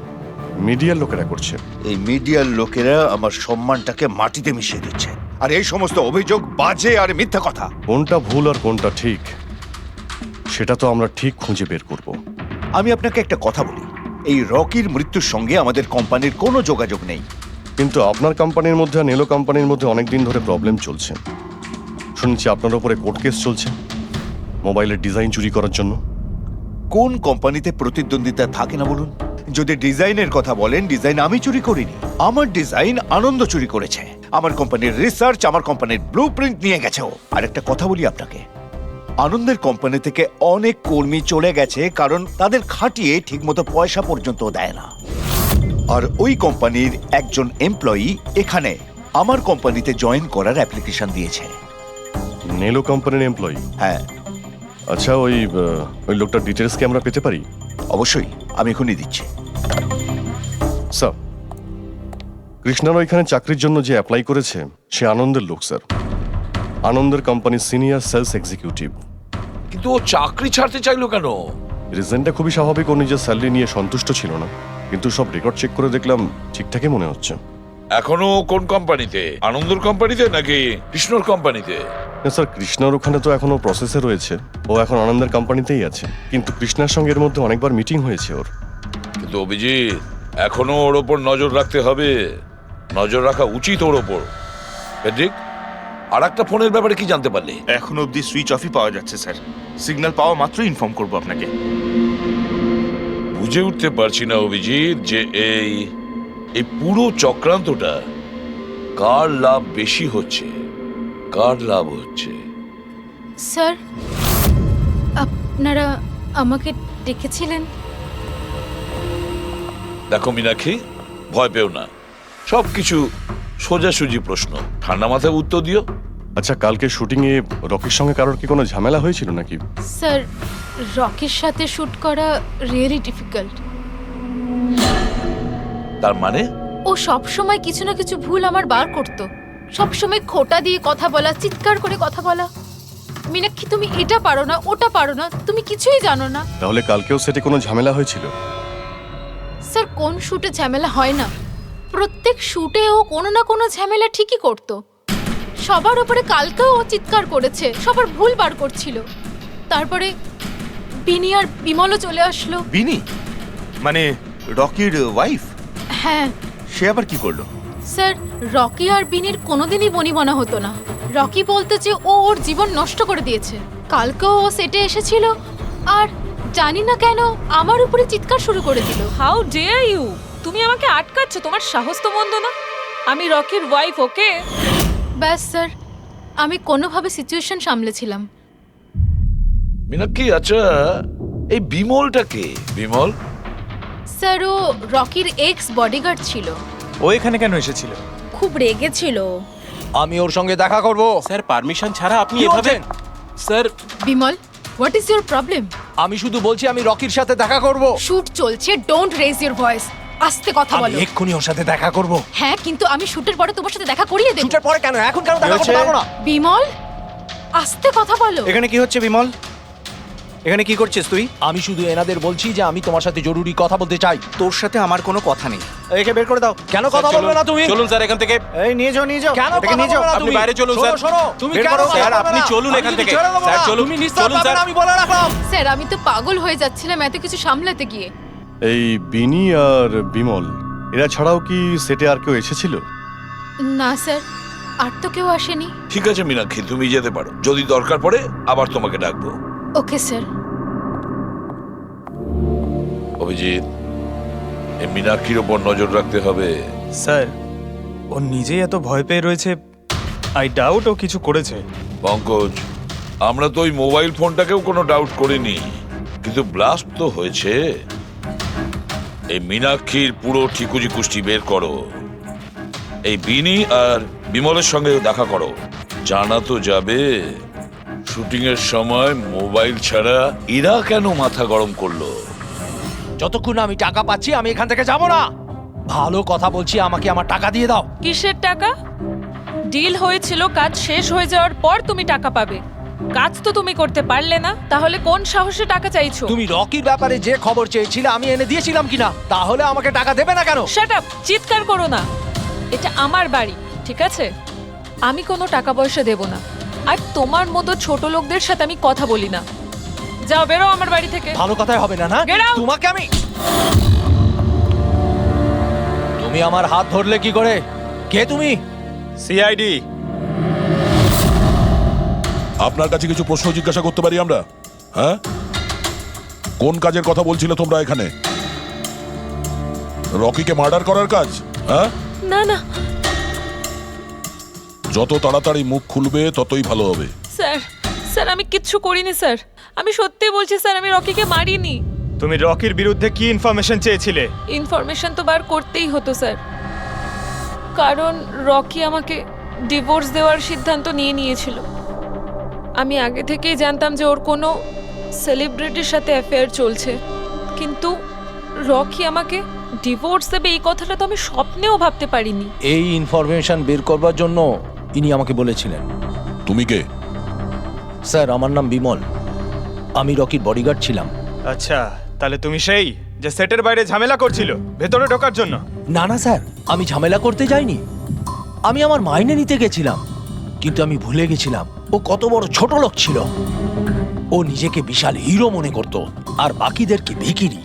মিডিয়ার লোকেরা করছে। এই মিডিয়ার লোকেরা আমার সম্মানটাকে মাটিতে মিশিয়ে দিচ্ছে, আর এই সমস্ত অভিযোগ বাজে আর মিথ্যা কথা। কোনটা ভুল আর কোনটা ঠিক সেটা তো আমরা ঠিক খুঁজে বের করব। আমি আপনাকে একটা কথা বলি, এই রকির মৃত্যুর সঙ্গে আমাদের কোম্পানির কোনো যোগাযোগ নেই। কিন্তু আপনার কোম্পানির মধ্যে আর নেলো কোম্পানির মধ্যে অনেক দিন ধরে প্রবলেম চলছে। শুনছি আপনার উপরে কোর্ট কেস চলছে মোবাইলের ডিজাইন চুরি করার জন্য। কোন কোম্পানিতে প্রতিদ্বন্দ্বিতা থাকে না বলুন? যদি ডিজাইনের কথা বলেন, ডিজাইন আমি চুরি করিনি, আমার ডিজাইন আনন্দ চুরি করেছে। আমার কোম্পানির রিসার্চ, আমার কোম্পানির ব্লুপ্রিন্ট নিয়ে গেছে ও। আর একটা কথা বলি আপনাকে, আনন্দের কোম্পানি থেকে অনেক কর্মী চলে গেছে কারণ তাদের খাটিয়ে ঠিকমতো পয়সা পর্যন্ত দেয় না। আর ওই কোম্পানির একজন এমপ্লয়ি এখানে আমার কোম্পানিতে জয়েন করার অ্যাপ্লিকেশন দিয়েছে। নেলো কোম্পানির এমপ্লয়ি? হ্যাঁ। আচ্ছা, ওই লোকটার ডিটেলস কি আমরা পেতে পারি? অবশ্যই, আমি এখনই দিচ্ছি। স্যার, কৃষ্ণার ওইখানে চাকরির জন্য যে অ্যাপ্লাই করেছে সে আনন্দের লোক স্যার, আনন্দের কোম্পানির সিনিয়র সেলস এক্সিকিউটিভ। কিন্তু ও চাকরি ছাড়তে চাইলো কেন? রিজনটা খুবই স্বাভাবিক, ও নিজের স্যালারি নিয়ে সন্তুষ্ট ছিল না, কিন্তু সব রেকর্ড চেক করে দেখলাম ঠিকঠাকই মনে হচ্ছে। এখনো কোন কোম্পানিতে? আনন্দর কোম্পানিতে নাকি কৃষ্ণর কোম্পানিতে? না স্যার, কৃষ্ণার ওখানে তো এখনো প্রসেসে রয়েছে, ও এখন আনন্দের কোম্পানিতেই আছে। কিন্তু কৃষ্ণার সঙ্গে এর মধ্যে অনেকবার মিটিং হয়েছে ওর। কিন্তু অভিজিৎ, এখনো ওর ওপর নজর রাখতে হবে, নজর রাখা উচিত ওর ওপর। ঠিক। আর একটা ফোনের ব্যাপারে কি জানতে পারলে? এখন অবধি সুইচ অফই পাওয়া যাচ্ছে স্যার, সিগন্যাল পাওয়া মাত্রই ইনফর্ম করবো আপনাকে। বুঝে উঠতে পারছি না অভিজিৎ যে এই পুরো চক্রান্তটা কার লাভ বেশি হচ্ছে, কার লাভ হচ্ছে। স্যার, আপনারা আমাকে ডেকেছিলেন? দেখো মীনাক্ষী, ভয় পেও না, সবকিছু সোজাসুজি প্রশ্ন, ঠান্ডা মাথায় উত্তর দিও। আচ্ছা, কালকে শুটিংয়ে রকির সঙ্গে কারোর কি কোনো ঝামেলা হয়েছিল নাকি? স্যার, রকির সাথে শুট করা রিয়েলি ডিফিকাল্ট। তার মানে? ও সব সময় কিছু না কিছু ভুল আমার বার করতো, সব সময় খোঁটা দিয়ে কথা বলা, চিৎকার করে কথা বলা। মীনাক্ষী, তুমি এটা পারো না, ওটা পারো না, তুমি কিছুই জানো না। তাহলে কালকেও সেটে কোনো ঝামেলা হয়েছিল? স্যার, কোন শুটে ঝামেলা হয় না? প্রত্যেক শুটে ও কোনো না কোনো ঝামেলা ঠিকই করতো। সবার উপরে কালকেও ও চিৎকার করেছে, সবার ভুল বার করছিল। তারপরে বিনি আর বিমলও চলে আসলো। বিনি মানে রকির ওয়াইফ? হ্যাঁ। সে আবার কি করলো? স্যার, রকি আর বিনির কোনোদিনই বনিবনা হতো না। রকি বলতো যে ও ওর জীবন নষ্ট করে দিয়েছে। কালকেও ও সেটে এসেছিল আর জানি না কেন আমার উপরে চিৎকার শুরু করে দিল। How dare you! তুমি আমাকে আটকাচ্ছ? তোমার সাহস তো মন্দ না। আমি রকির ওয়াইফ, ওকে? ব্যাস স্যার, আমি কোনোভাবে সিচুয়েশন সামলেছিলাম। মীনাক্ষী, আচ্ছা এই বিমলটা কে? বিমল? স্যার, ও রকির এক্স বডিগার্ড ছিল। ও এখানে কেন এসেছিল? খুব রেগেছিল। আমি ওর সঙ্গে দেখা করব। স্যার, পারমিশন ছাড়া আপনি এভাবে? Sir, Bimal, what is your problem? আমি শুধু বলছি আমি রকির সাথে দেখা করব। শুট চলছে, ডোন্ট রেজ ইওর ভয়েস। আস্তে কথা বলো। আমি এক্ষুনি ওর সাথে দেখা করব। হ্যাঁ, কিন্তু আমি শুটের পরে তোমার সাথে দেখা করিয়ে দেব। শুটের পরে কেন? এখন কেন দেখা করতে পারবো না? বিমল, আস্তে কথা বলো। এখানে কি হচ্ছে বিমল? এখানে কি করছিস তুই? আমি শুধু এনাদের বলছি যে আমি তোমার সাথে জরুরি কথা বলতে চাই। তোর সাথে আমার কোনো কথা নেই। একে বের করে দাও। কেন কথা বলবে না তুমি? চলুন স্যার এখান থেকে। এই নিয়ে যাও নিয়ে যাও। কেন এটাকে কথা নিয়ে যাও। বলবে না আপনি তুমি? বাইরে চলুন, শোনো, স্যার। শোনো, তুমি বের কেন করো, কথা স্যার, বলবে আপনি না? চলুন আমি এখান কিন্তু থেকে। ছেড়ে দেবো স্যার, না। চলুন। তুমি নিস্তার চলুন, পাবে স্যার। না, আমি বলে রাখলাম। স্যার আমি তো পাগল হয়ে যাচ্ছিলাম এত কিছু সামলাতে গিয়ে। এই বিনি আর বিমল এরা ছাড়াও কি সেটে আর কেউ এসেছিল? না স্যার, আর তো কেউ আসেনি। ঠিক আছে মীনাক্ষী, তুমি যেতে পারো। যদি দরকার পড়ে আবার তোমাকে ডাকবো। Okay sir. অভিজিৎ, এই মীনাক্ষীর ওপর নজর রাখতে হবে। স্যার, ও নিজেই এত ভয় পেয়ে রয়েছে। আই ডাউট ও কিছু করেছে। পঙ্কজ, আমরা তো ওই মোবাইল ফোনটাকেও কোনো ডাউট করিনি, কিন্তু ব্লাস্ট তো হয়েছে। এই মীনাক্ষীর পুরো ঠিকুজি কুষ্টি বের করো। এই বিনি আর বিমলের সঙ্গে দেখা করো। জানা তো যাবে শুটিং এর সময় মোবাইল ছাড়া এরা কেন মাথা গরম করলো। যতক্ষণ আমি টাকা পাচ্ছি আমি এখান থেকে যাব না। ভালো কথা বলছি, আমাকে আমার টাকা দিয়ে দাও। কিসের টাকা? ডিল হয়েছিল কাজ শেষ হয়ে যাওয়ার পর তুমি টাকা পাবে। কাজ তো তুমি করতে পারলে না, তাহলে কোন সাহসে টাকা চাইছো? তুমি রকির ব্যাপারে যে খবর চেয়েছিলে আমি এনে দিয়েছিলাম কিনা? তাহলে আমাকে টাকা দেবে না কেন? শাট আপ, চিৎকার করো না। এটা আমার বাড়ি, ঠিক আছে? আমি কোনো টাকা পয়সা দেব না, আর তোমার মতো ছোট লোকদের সাথে আমি কথা বলি না। যাও, বেরো আমার বাড়ি থেকে। ভালো কথাই হবে না, না? Get out! তোমাকে আমি তুমি আমার হাত ধরলে কি করে? কে তুমি? সিআইডি। আপনার কাছে কিছু প্রশ্ন জিজ্ঞাসা করতে পারি আমরা? হ্যাঁ, কোন কাজের কথা বলছিলে তোমরা এখানে? রকিকে মার্ডার করার কাজ? হ্যাঁ, না না যত তাড়াতাড়ি মুখ খুলবে ততই ভালো হবে। স্যার, স্যার আমি কিচ্ছু করিনি স্যার। আমি সত্যি বলছি স্যার, আমি রকিকে মারিনি। তুমি রকির বিরুদ্ধে কি ইনফরমেশন চেয়েছিলে? ইনফরমেশন তো বার করতেই হতো স্যার, কারণ রকি আমাকে ডিভোর্স দেওয়ার সিদ্ধান্ত নিয়েছিল। আমি আগে থেকেই জানতাম যে ওর কোনো সেলিব্রিটির সাথে অ্যাফেয়ার চলছে, কিন্তু রকি আমাকে ডিভোর্স দেবে এই কথাটা তো আমি স্বপ্নেও ভাবতে পারিনি। এই ইনফরমেশন বের করবার জন্য ইনি আমাকে বলেছিলেন। তুমি কে? স্যার, আমার নাম বিমল, আমি রকির বডিগার্ড ছিলাম। আচ্ছা, তাহলে তুমি সেই যে সেটের বাইরে ঝামেলা করছিল ভেতরে ঢোকার জন্য? না না স্যার, আমি ঝামেলা করতে যাইনি। আমি আমার মাইনে নিতে গেছিলাম, কিন্তু আমি ভুলে গেছিলাম ও কত বড় ছোট লোক ছিল। ও নিজেকে বিশাল হিরো মনে করত আর বাকিদেরকে ভিখিরি।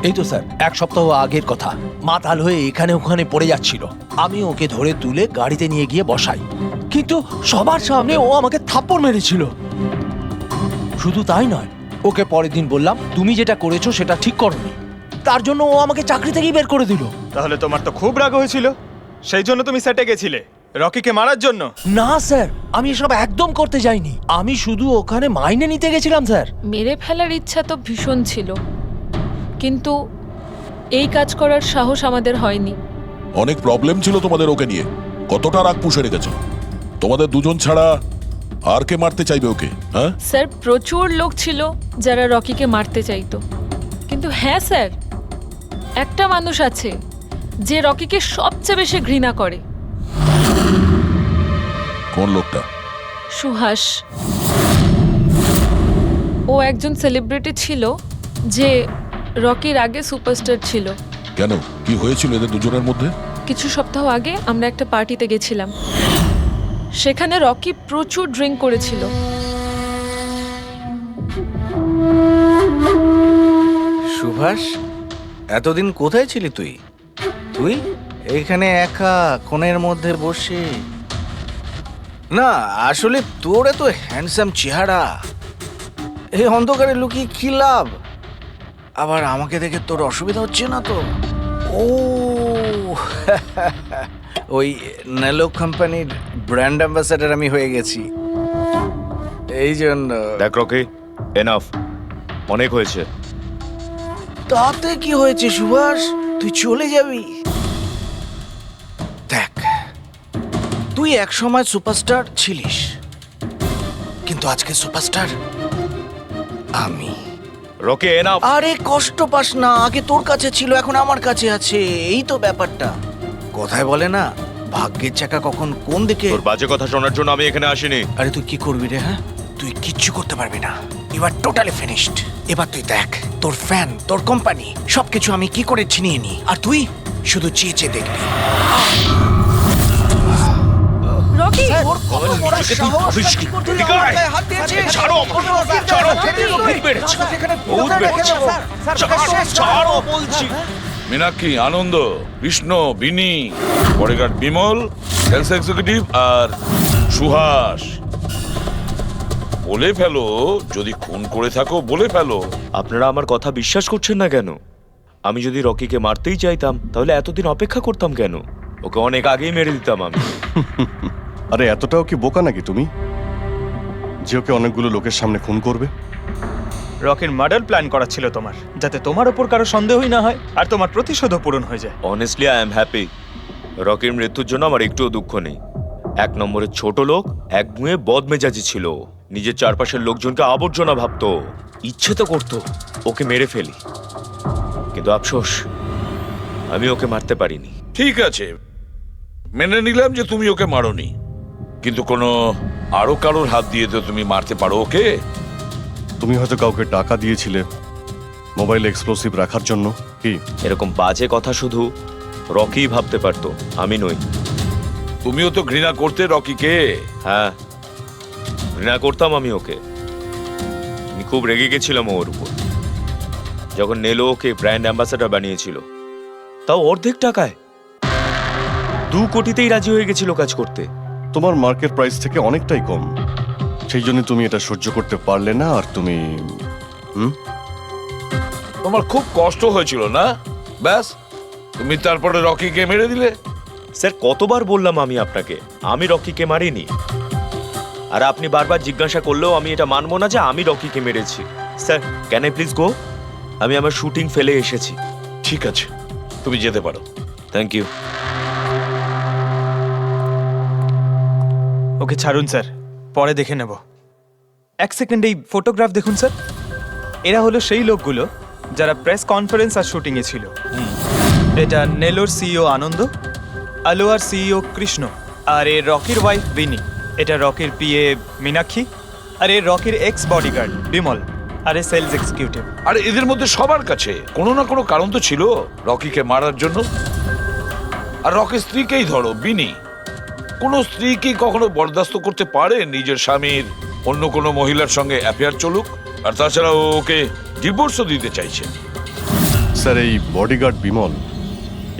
এই তো স্যার 1 সপ্তাহ আগের কথা, মাতাল হয়ে এখানে ওখানে পড়ে যাচ্ছিল। আমি ওকে ধরে তুলে গাড়িতে নিয়ে গিয়ে বসাই, কিন্তু সবার সামনে ও আমাকে থাপ্পড় মেরেছিল। শুধু তাই নয়, ওকে পরের দিন বললাম তুমি যেটা করেছো সেটা ঠিক করোনি, তার জন্য ও আমাকে চাকরি থেকেই বের করে দিল। তাহলে তোমার তো খুব রাগ হয়েছিল, সেই জন্য তুমি সেটে গেছিলে রকিকে মারার জন্য? না স্যার, আমি এসব একদম করতে যাইনি। আমি শুধু ওখানে মাইনে নিতে গেছিলাম স্যার। মেরে ফেলার ইচ্ছা তো ভীষণ ছিল, কিন্তু এই কাজ করার সাহস আমাদের হয়নি। অনেক প্রবলেম ছিল তোমাদের ওকে নিয়ে। কতটা রাগ পুষে রেখেছো? তোমাদের দুজন ছাড়া আর কে মারতে চাইবে ওকে? হ্যাঁ স্যার, প্রচুর লোক ছিল যারা রকিকে মারতে চাইতো, কিন্তু হ্যাঁ স্যার, একটা মানুষ আছে যে রকিকে সবচেয়ে বেশি ঘৃণা করে। কোন লোকটা? সুহাস। ও একজন সেলিব্রিটি ছিল যে রকির আগে সুপারস্টার ছিল। কেন, কি হয়েছিল এদের দুজনের মধ্যে? কিছু সপ্তাহ আগে আমরা একটা পার্টিতে গেছিলাম, সেখানে রকি প্রচুর ড্রিঙ্ক করেছিল। সুভাষ, এতদিন কোথায় ছিলি তুই? তুই এইখানে একা কোণের মধ্যে বসে? না আসলে তোর এত হ্যান্ডসাম চেহারা, এই অন্ধকারে লুকিয়ে কি লাভ? আবার আমাকে দেখে তোর অসুবিধা হচ্ছে না তো? ও ওই নেলো কোম্পানির ব্র্যান্ড অ্যাম্বাসাডার আমি হয়ে গেছি, এই জন্য। দেখ রকি, এনাফ, অনেক হয়েছে। তাতে কি হয়েছে সুভাষ, তুই চলে যাবি? দেখ, তুই এক সময় সুপারস্টার ছিলিস, কিন্তু আজকে সুপারস্টার আমি। Rocky, enough. আরে কষ্ট পাস না, আগে তোর কাছে ছিল এখন আমার কাছে আছে, এই তো ব্যাপারটা। কথায় বলে না, ভাগ্যের চাকা কখন কোন দিকে। তোর বাজে কথা শোনার জন্য আমি এখানে আসিনি। আরে তুই কি করবি রে? হ্যাঁ, তুই কিচ্ছু করতে পারবি না। You are totally finished. এবার তুই দেখ তোর ফ্যান, তোর কোম্পানি সবকিছু আমি কি করে ছিনিয়ে নিই, আর তুই শুধু চেয়ে চেয়ে দেখবি। রকি ওর কত বড় সাহস! কি করতে গায়ে হাত দিয়েছিস? ছাড়ো, ছাড়ো, বহুত বেড়েছে, বহুত বেড়েছে। ছাড়ো বলছি। মীনাক্ষী, আনন্দ, কৃষ্ণ, বিনি, বডিগার্ড বিমল, সেলস এক্সিকিউটিভ আর সুহাস, বলে ফেলো যদি খুন করে থাকো, বলে ফেলো। আপনারা আমার কথা বিশ্বাস করছেন না কেন? আমি যদি রকিকে মারতেই চাইতাম তাহলে এতদিন অপেক্ষা করতাম কেন? ওকে অনেক আগেই মেরে দিতাম আমি। আরে এতটাও কি বোকা নাকি তুমি যে ওকে অনেকগুলো লোকের সামনে খুন করবে? রকির মার্ডার প্ল্যান করা ছিল তোমার, যাতে তোমার ওপর কারো সন্দেহই না হয় আর তোমার প্রতিশোধও পূরণ হয়ে যায়। Honestly I am happy. রকির মৃত্যুর জন্য আমার একটুও দুঃখ নেই। এক নম্বরের ছোট লোক, এক গুঁয়ে বদমেজাজি ছিল, নিজের চারপাশের লোকজনকে আবর্জনা ভাবতো, ইচ্ছে তো করতো ওকে মেরে ফেলি, কিন্তু আফসোস আমি ওকে মারতে পারিনি। ঠিক আছে, মেনে নিলাম যে তুমি ওকে মারোনি, কিন্তু কোনো আরো কারোর হাত দিয়ে তো তুমি মারতে পারো ওকে। তুমি হয়তো কাউকে টাকা দিয়েছিলে মোবাইল এক্সপ্লোসিভ রাখার জন্য। কি এরকম বাজে কথা শুধু রকিই ভাবতে পারতো, আমি নই। তুমিও তো ঘৃণা করতে রকিকে। হ্যাঁ, ঘৃণা করতাম আমি ওকে। আমি খুব রেগে গেছিলাম ওর উপর যখন নেলো ওকে ব্র্যান্ড অ্যাম্বাসেডর বানিয়েছিল, তাও অর্ধেক টাকায়। 2 কোটিতেই রাজি হয়ে গেছিল কাজ করতে। তোমার মার্কেট প্রাইস থেকে অনেকটাই কম, সেই জন্য তুমি এটা সহ্য করতে পারলে না। আর তুমি তোমার খুব কষ্ট হয়েছিল না? ব্যাস, তুমি তারপরে রকিকে মেরে দিলে। স্যার, কতবার বললাম আমি আপনাকে আমি রকিকে মারিনি, আর আপনি বারবার জিজ্ঞাসা করলেও আমি এটা মানবো না যে আমি রকিকে মেরেছি। Sir, can I please go? আমি আমার শুটিং ফেলে এসেছি। ঠিক আছে, তুমি যেতে পারো। Thank you. ওকে ছাড়ুন স্যার, পরে দেখে নেব। 1 সেকেন্ড এই ফটোগ্রাফ দেখুন স্যার। এরা হলো সেই লোকগুলো যারা প্রেস কনফারেন্স আর শুটিংয়ে ছিল। এটা নেলোর সিইও আনন্দ, আলোয়ার সিইও কৃষ্ণ, আর এর রকির ওয়াইফ বিনি। এটা রকির পিএ মীনাক্ষী, আর এর রকির এক্স বডিগার্ড বিমল, আর এর সেলস এক্সিকিউটিভ। আর এদের মধ্যে সবার কাছে কোনো না কোনো কারণ তো ছিল রকিকে মারার জন্য। আর রকির স্ত্রীকেই ধরো, বিনি। কোনো স্ত্রী কি কখনো বরদাস্ত করতে পারে নিজের স্বামীর অন্য কোনো মহিলার সঙ্গে অ্যাফেয়ার চলুক? আর তাছাড়া ওকে ডিভোর্সও দিতে চাইছে। স্যার, এই বডিগার্ড বিমল,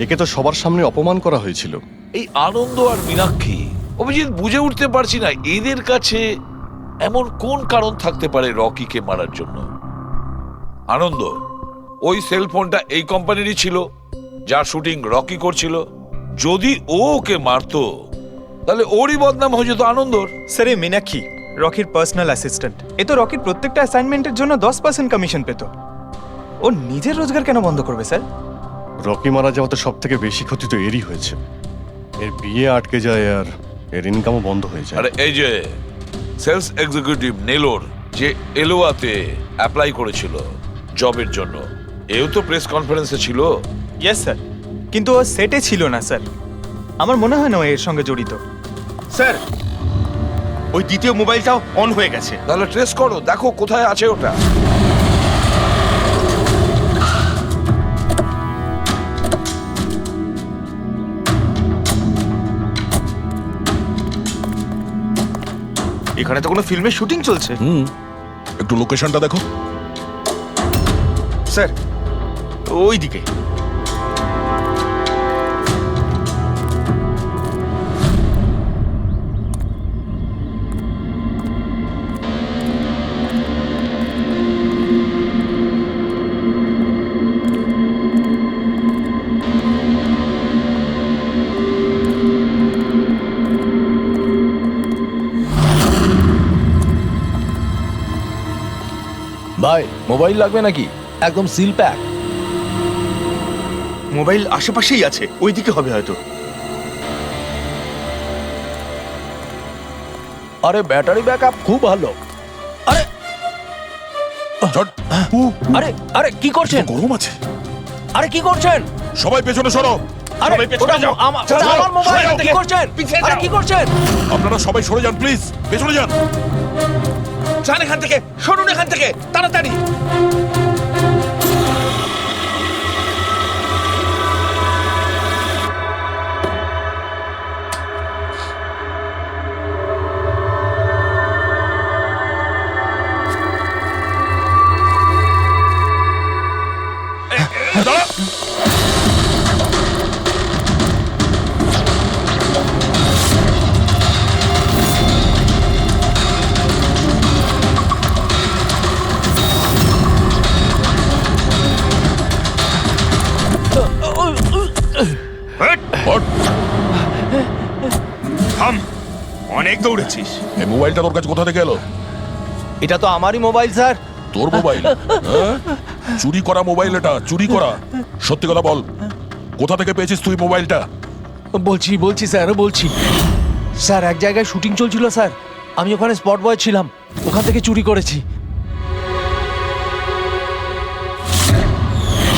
একে তো সবার সামনে অপমান করা হয়েছিল। এই আনন্দ আর মীনাক্ষী, অভিজিৎ বুঝে উঠতে পারছি না এদের কাছে এমন কোন কারণ থাকতে পারে রকিকে মারার জন্য। আনন্দ, ওই সেলফোনটা এই কোম্পানিরই ছিল যার শুটিং রকি করছিল। যদি ও ওকে মারতো তাহলে ওরই বদনাম হয়ে যেত আনন্দর। স্যার, এই মীনাক্ষী রকির পার্সোনাল অ্যাসিস্ট্যান্ট। এ তো রকির প্রত্যেকটা অ্যাসাইনমেন্টের জন্য 10% কমিশন পেত। ও নিজের রোজগার কেন বন্ধ করবে স্যার? রকি মারা যাওয়াতে সব থেকে বেশি ক্ষতি তো এরই হয়েছে। এর বিয়ে আটকে যায় আর এর ইনকামও বন্ধ হয়ে যায়। আরে এই যে সেলস এক্সিকিউটিভ নেলোর যে এলোয়াতে অ্যাপ্লাই করেছিল জবের জন্য, এও তো প্রেস কনফারেন্সে ছিল। ইয়েস স্যার, কিন্তু ও সেটে ছিল না স্যার। আমার মনে হয় না ও এর সঙ্গে জড়িত। স্যার, ওই দ্বিতীয় মোবাইলটাও অন হয়ে গেছে। তাহলে ট্রেস করো, দেখো কোথায় আছে ওটা। এখানে তো কোনো ফিল্মের শুটিং চলছে। একটু লোকেশনটা দেখো। স্যার, ওই দিকে। ভাই, মোবাইল লাগবে নাকি? একদম সিল প্যাক। মোবাইল আশেপাশেই আছে, ওইদিকে হবে হয়তো। আরে ব্যাটারি ব্যাকআপ খুব ভালো। আরে আরে আরে কি করছেন? গরম আছে। আরে কি করছেন? সবাই পেছনে সরো। আরে ওটা আমার মোবাইল, কি করছেন? আরে কি করছেন? আপনারা সবাই সরে যান প্লিজ, পেছনে যান। যান এখান থেকে, সরুন এখান থেকে তাড়াতাড়ি। থাম, অনেক দৌড়েছিস। এই মোবাইলটা তোর কাছে কোথা থেকে এলো? এটা তো আমারই মোবাইল স্যার। তোর মোবাইল? হ্যাঁ? চুরি করা মোবাইল এটা, চুরি করা। সত্যি কথা বল, কোথা থেকে পেয়েছিস তুই মোবাইলটা? বলছি স্যার, বলছি স্যার, এক জায়গায় শুটিং চলছিল স্যার, আমি ওখানে স্পট বয় ছিলাম, ওখান থেকে চুরি করেছি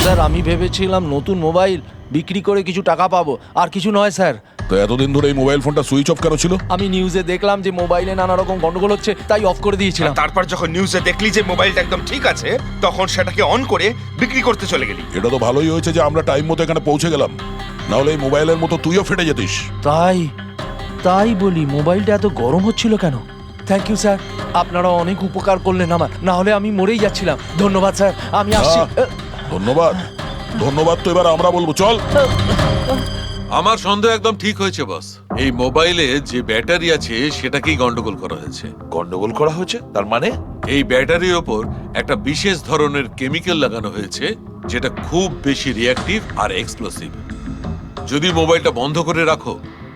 স্যার। আমি ভেবেছিলাম নতুন মোবাইল বিক্রি করে কিছু টাকা পাবো, আর কিছু নয় স্যার। তো এতদিন ধরে এই মোবাইল ফোনটা সুইচ অফ কেন ছিল? আমি নিউজে দেখলাম যে মোবাইলে নানা রকম গন্ডগোল হচ্ছে, তাই অফ করে দিয়েছিলাম। তারপর যখন নিউজে দেখলি যে মোবাইলটা একদম ঠিক আছে, তখন সেটাকে অন করে বিক্রি করতে চলে গেলি। এটা তো ভালোই হয়েছে যে আমরা টাইম মতো এখানে পৌঁছে গেলাম, না হলে এই মোবাইলের মতো তুইও ফেটে যেতিস। তাই বলি মোবাইলটা এত গরম হচ্ছিল কেন? থ্যাংক ইউ স্যার, আপনারা অনেক উপকার করলেন আমার, না হলে আমি মরেই যাচ্ছিলাম। ধন্যবাদ স্যার, আমি আসছি। ধন্যবাদ ধন্যবাদ তো এবার আমরা বলবো, চল। আমার সন্দেহ একদম ঠিক হয়েছে বস। এই মোবাইলে যে ব্যাটারি আছে সেটাকেই গন্ডগোল করা হয়েছে। গন্ডগোল করা হয়েছে তার মানে? এই ব্যাটারির ওপর একটা বিশেষ ধরনের কেমিক্যাল লাগানো হয়েছে যেটা খুব বেশি রিঅ্যাক্টিভ আর এক্সপ্লোসিভ। যদি মোবাইলটা বন্ধ করে রাখো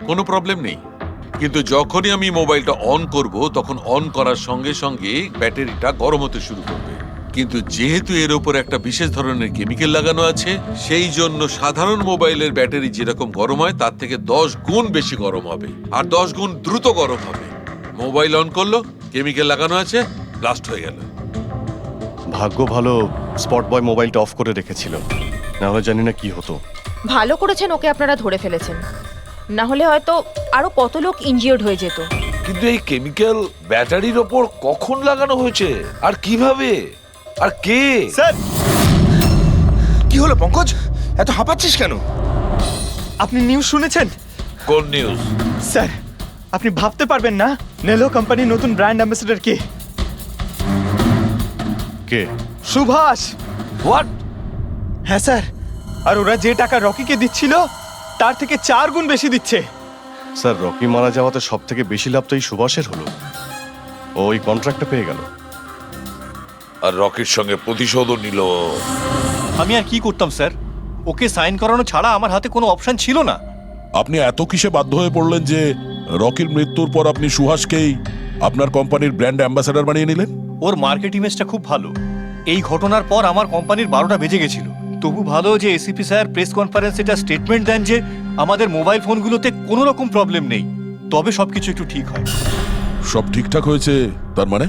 কোনো প্রবলেম নেই, কিন্তু যখনই আমি মোবাইলটা অন করব তখন অন করার সঙ্গে সঙ্গে ব্যাটারিটা গরম হতে শুরু করবে। কিন্তু যেহেতু এর উপর একটা বিশেষ ধরনের কেমিক্যাল লাগানো আছে, সেই জন্য সাধারণ মোবাইলের ব্যাটারি যেরকম গরম হয় তার থেকে 10 গুণ বেশি গরম হবে, আর 10 গুণ দ্রুত গরম হবে। মোবাইল অন করলো, কেমিক্যাল লাগানো আছে, ব্লাস্ট হয়ে গেল। ভাগ্য ভালো স্পট বয় মোবাইলটা অফ করে রেখেছিল, না হলে জানি না কি হতো। ভালো করেছেন ওকে আপনারা ধরে ফেলেছেন, না হলে হয়তো আরো কত লোক ইনজিওর্ড হয়ে যেত। কিন্তু এই কেমিক্যাল ব্যাটারির ওপর কখন লাগানো হয়েছে আর কিভাবে আর কে? স্যার, কি হলো পঙ্কজ, এত হাঁপাচ্ছিস কেন? আপনি নিউজ শুনেছেন? কোন নিউজ? স্যার, আপনি ভাবতে পারবেন না নেলো কোম্পানির নতুন ব্র্যান্ড অ্যাম্বাসেডর কে? কে? সুভাষ। হোয়াট? হ্যাঁ স্যার, আর ওরা যে টাকা রকিকে দিচ্ছিল তার থেকে 4 গুণ বেশি দিচ্ছে। স্যার, রকি মারা যাওয়াতে সব থেকে বেশি লাভ তো এই সুভাষের হলো। ও ওই কন্ট্রাক্টটা পেয়ে গেল, আর রকির সঙ্গে প্রতিশোধও নিল। আমি আর কি করতাম স্যার? ওকে সাইন করানো ছাড়া আমার হাতে কোনো অপশন ছিল না। আপনি এত কিসে বাধ্য হয়ে পড়লেন যে রকির মৃত্যুর পর আপনি সুহাসকেই আপনার কোম্পানির ব্র্যান্ড অ্যাম্বাসেডর বানিয়ে নিলেন? ওর মার্কেট ইমেজটা খুব ভালো। এই ঘটনার পর আমার কোম্পানির 12টা বেজে গেছিল। তবু ভালো যে এসিপি স্যার প্রেস কনফারেন্সে একটা স্টেটমেন্ট দেন যে আমাদের মোবাইল ফোনগুলোতে কোনো রকম প্রবলেম নেই, তবে সবকিছু একটু ঠিক হয়। সব ঠিকঠাক হয়েছে তার মানে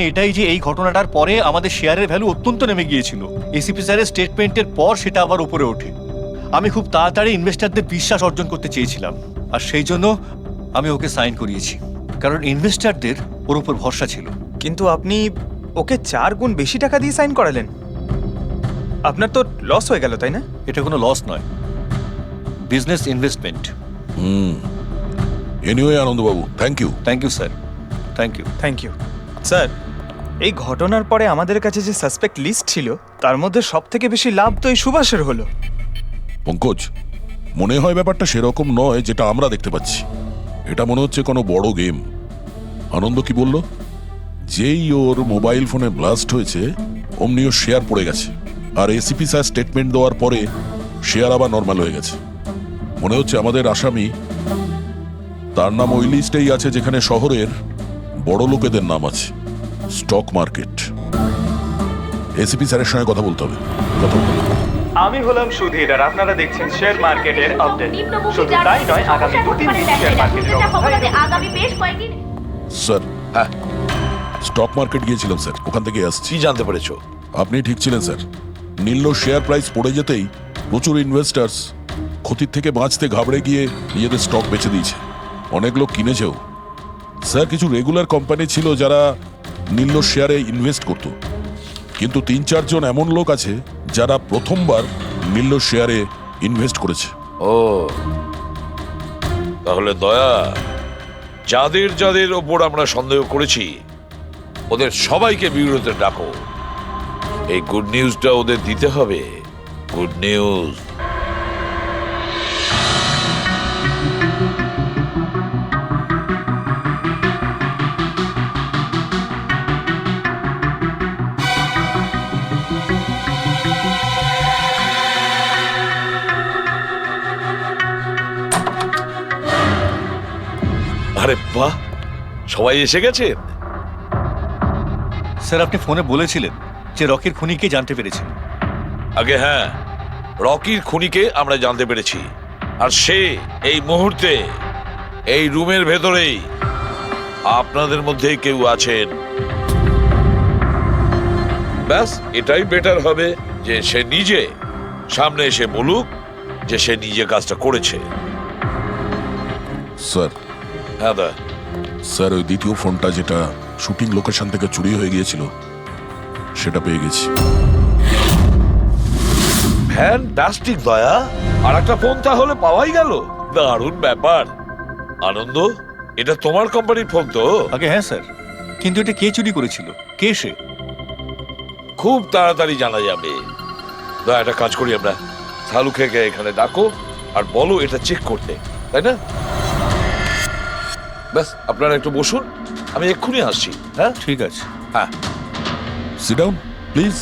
এটাই যে এই ঘটনাটার পরে আমাদের শেয়ারের ভ্যালু অত্যন্ত নেমে গিয়েছিল। এসিপি স্যারের স্টেটমেন্টের পর সেটা আবার উপরে ওঠে। আমি খুব তাড়াতাড়ি ইনভেস্টরদের বিশ্বাস অর্জন করতে চেয়েছিলাম, আর সেই জন্য আমি ওকে সাইন করিয়েছি, কারণ ইনভেস্টরদের ওর উপর ভরসা ছিল। কিন্তু আপনি ওকে 4 গুণ বেশি টাকা দিয়ে সাইন করালেন, আপনার তো লস হয়ে গেল, তাই না? এটা কোনো লস নয়, বিজনেস ইনভেস্টমেন্ট। এনিওয়ে আনন্দবাবু, thank you. Thank you sir, thank you. Thank you sir. এই ঘটনার পরে আমাদের কাছে যে সাসপেক্ট লিস্ট ছিল তার মধ্যে সব থেকে বেশি লাভ তো এই সুভাষের হলো। পঙ্কজ, মনে হয় ব্যাপারটা সেরকম নয় যেটা আমরা দেখতে পাচ্ছি। এটা মনে হচ্ছে কোনো বড় গেম। আনন্দ কি বলল? যেই ওর মোবাইল ফোনে ব্লাস্ট হয়েছে অমনি ওর শেয়ার পড়ে গেছে, আর এসিপি স্যার স্টেটমেন্ট দেওয়ার পরে শেয়ার আবার নর্মাল হয়ে গেছে। মনে হচ্ছে আমাদের আসামি, তার নাম ওই লিস্টেই আছে যেখানে শহরের বড় লোকেদের নাম আছে, স্টক মার্কেট। এসিপি স্যারের সঙ্গে কথা বলতে হবে। আমি হলাম সুধীর, আর আপনারা দেখছেন শেয়ার মার্কেটের আপডেট। শুধু তাই নয়, আগামী 2-3 দিন শেয়ার মার্কেটের অবস্থা। স্যার, হ্যাঁ, স্টক মার্কেট গিয়েছিলাম স্যার, ওখান থেকে আসছি। কি জানতে পেরেছো? আপনি ঠিক ছিলেন স্যার। নিম্ন শেয়ার প্রাইস পড়ে যেতেই প্রচুর ইনভেস্টার্স ক্ষতির থেকে বাঁচতে ঘাবড়ে গিয়ে নিজেদের স্টক বেচে দিয়েছে। অনেক লোক কিনেছেও স্যার। কিছু রেগুলার কোম্পানি ছিল যারা নীল্লোর শেয়ারে ইনভেস্ট করত, কিন্তু 3-4 জন এমন লোক আছে যারা প্রথমবার নীল্লোর শেয়ারে ইনভেস্ট করেছে। ও তাহলে দয়া, যাদের যাদের ওপর আমরা সন্দেহ করেছি ওদের সবাইকে বিরোধে ডাকো। এই গুড নিউজটা ওদের দিতে হবে। Good news. আরে বাহ, সবাই এসে গেছেন। স্যার আপনি ফোনে বলেছিলেন যে রকির খুনিকে জানতে পেরেছেন। আগে হ্যাঁ, রকির খুনিকে আমরা জানতে পেরেছি, আর সে এই মুহূর্তে এই রুমের ভেতরেই আপনাদের মধ্যে কেউ আছেন। ব্যাস এটাই বেটার হবে যে সে নিজে সামনে এসে বলুক যে সে নিজে কাজটা করেছে। স্যার, হ্যাঁ দা। স্যার ওই দ্বিতীয় ফোনটা যেটা শুটিং লোকেশন থেকে চুরি হয়ে গিয়েছিল সেটা পেয়ে গেছি। ফ্যান্টাস্টিক দয়া, আর একটা ফোন তাহলে পাওয়াই গেল। দারুণ ব্যাপার। আনন্দ, এটা তোমার কোম্পানির ফোন তো? আগে হ্যাঁ স্যার, কিন্তু এটা কে চুরি করেছিল, কে সে? খুব তাড়াতাড়ি জানা যাবে। দয়া, একটা কাজ করি আমরা, শালুকে এখানে ডাকো আর বলো এটা চেক করতে, তাই না? ব্যাস আপনারা একটু বসুন, আমি এক্ষুনি আসছি। হ্যাঁ ঠিক আছে। হ্যাঁ, সিট ডাউন প্লিজ।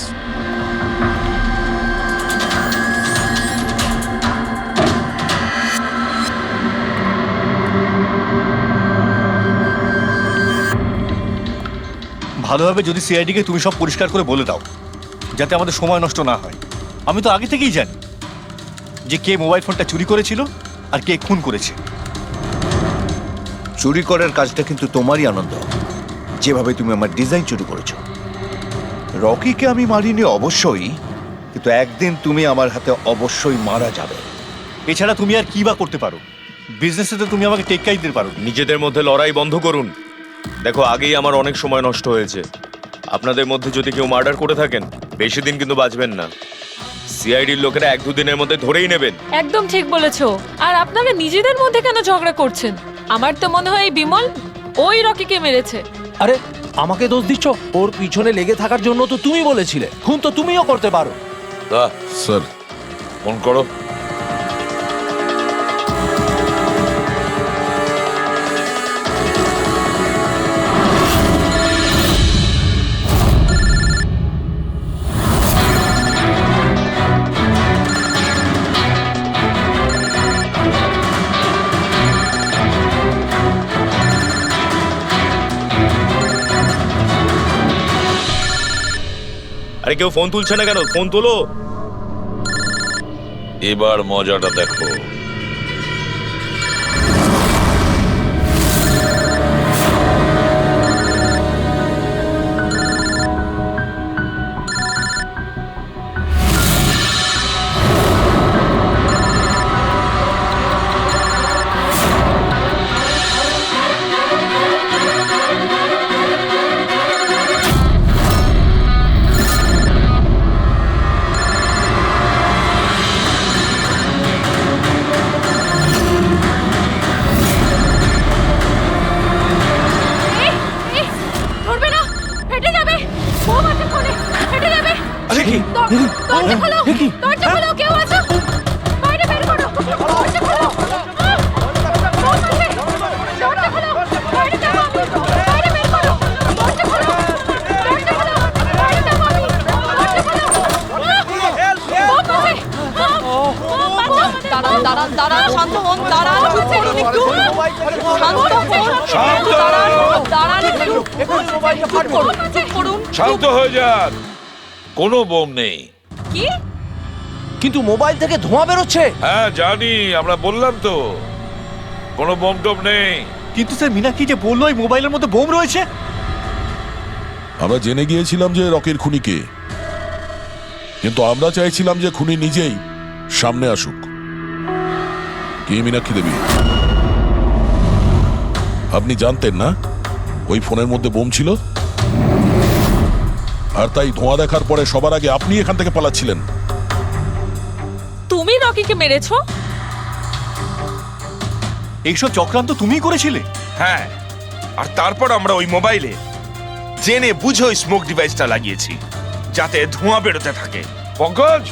ভালো হবে যদি সিআইডিকে তুমি সব পরিষ্কার করে বলে দাও, যাতে আমাদের সময় নষ্ট না হয়। আমি তো আগে থেকেই জানি যে কে মোবাইল ফোনটা চুরি করেছিল আর কে খুন করেছে। চুরি করার কাজটা কিন্তু তোমারই, আনন্দ। যেভাবে তুমি আমার ডিজাইন চুরি করেছো। রকিকে আমি মারিনি অবশ্যই, কিন্তু একদিন তুমি আমার হাতে অবশ্যই মারা যাবে। এছাড়া তুমি আর কি বা করতে পারো? বিজনেসে তো তুমি আমাকে টেক্কাই দিতে পারো। নিজেদের মধ্যে লড়াই বন্ধ করুন। দেখো, আগেই আমার অনেক সময় নষ্ট হয়েছে। আপনাদের মধ্যে যদি কেউ মার্ডার করে থাকেন, বেশি দিন কিন্তু বাঁচবেন না। সিআইডির লোকেরা 1-2 দিনের মধ্যে ধরেই নেবেন। একদম ঠিক বলেছো। আর আপনারা নিজেদের মধ্যে কেন ঝগড়া করছেন? আমার তো মনে হয় এই বিমল ওই রকিকে মেরেছে। আরে আমাকে দোষ দিচ্ছ? ওর পিছনে লেগে থাকার জন্য তো তুমি বলেছিলে, খুন তো তুমিও করতে পারো। স্যার ফোন করো। আরে কেউ ফোন তুলছে না কেন? ফোন তোলো। এবার মজাটা দেখো। দরজা খোলো, দরজা খোলো, কেউ আছো? বাইরে বের করো, দরজা খোলো। বোম আছে, দরজা খোলো, বাইরে যাবো আমি, বাইরে বের করো, দরজা খোলো, দরজা খোলো, বাইরে যাবো আমি, দরজা খোলো। বোম আছে, দাঁড়ান দাঁড়ান দাঁড়ান, শান্ত হন, দাঁড়ান, চুপ করুন একটু, শান্ত হন, দাঁড়ান দাঁড়ান একটু, চুপ করুন। শান্ত হয়ে যান, কোনো বোম নেই। কি? কিন্তু মোবাইল থেকে ধোঁয়া বেরোচ্ছে। হ্যাঁ জানি, আমরা বললাম তো কোনো বোম টোম নেই। কিন্তু স্যার মীনাক্ষী যে বললো এই মোবাইলের মধ্যে বোম রয়েছে। আমরা জেনে গিয়েছিলাম যে রকির খুনি কে, কিন্তু আমরা চাইছিলাম যে খুনি নিজেই সামনে আসুক। কি মীনাক্ষী দেবী, আপনি জানতেন না ওই ফোনের মধ্যে বোম ছিল? আর তাই ধোঁয়া দেখার পরে সবার আগে আপনি এখান থেকে পালাচ্ছিলেন। তুমি রকিকে মেরেছো? এইসব চক্রান্ত তুমিই করেছিলে? হ্যাঁ, আর তারপর আমরা ওই মোবাইলে জেনে বুঝে ওই স্মোক ডিভাইসটা লাগিয়েছি যাতে ধোঁয়া বেরোতে থাকে। পঙ্কজ,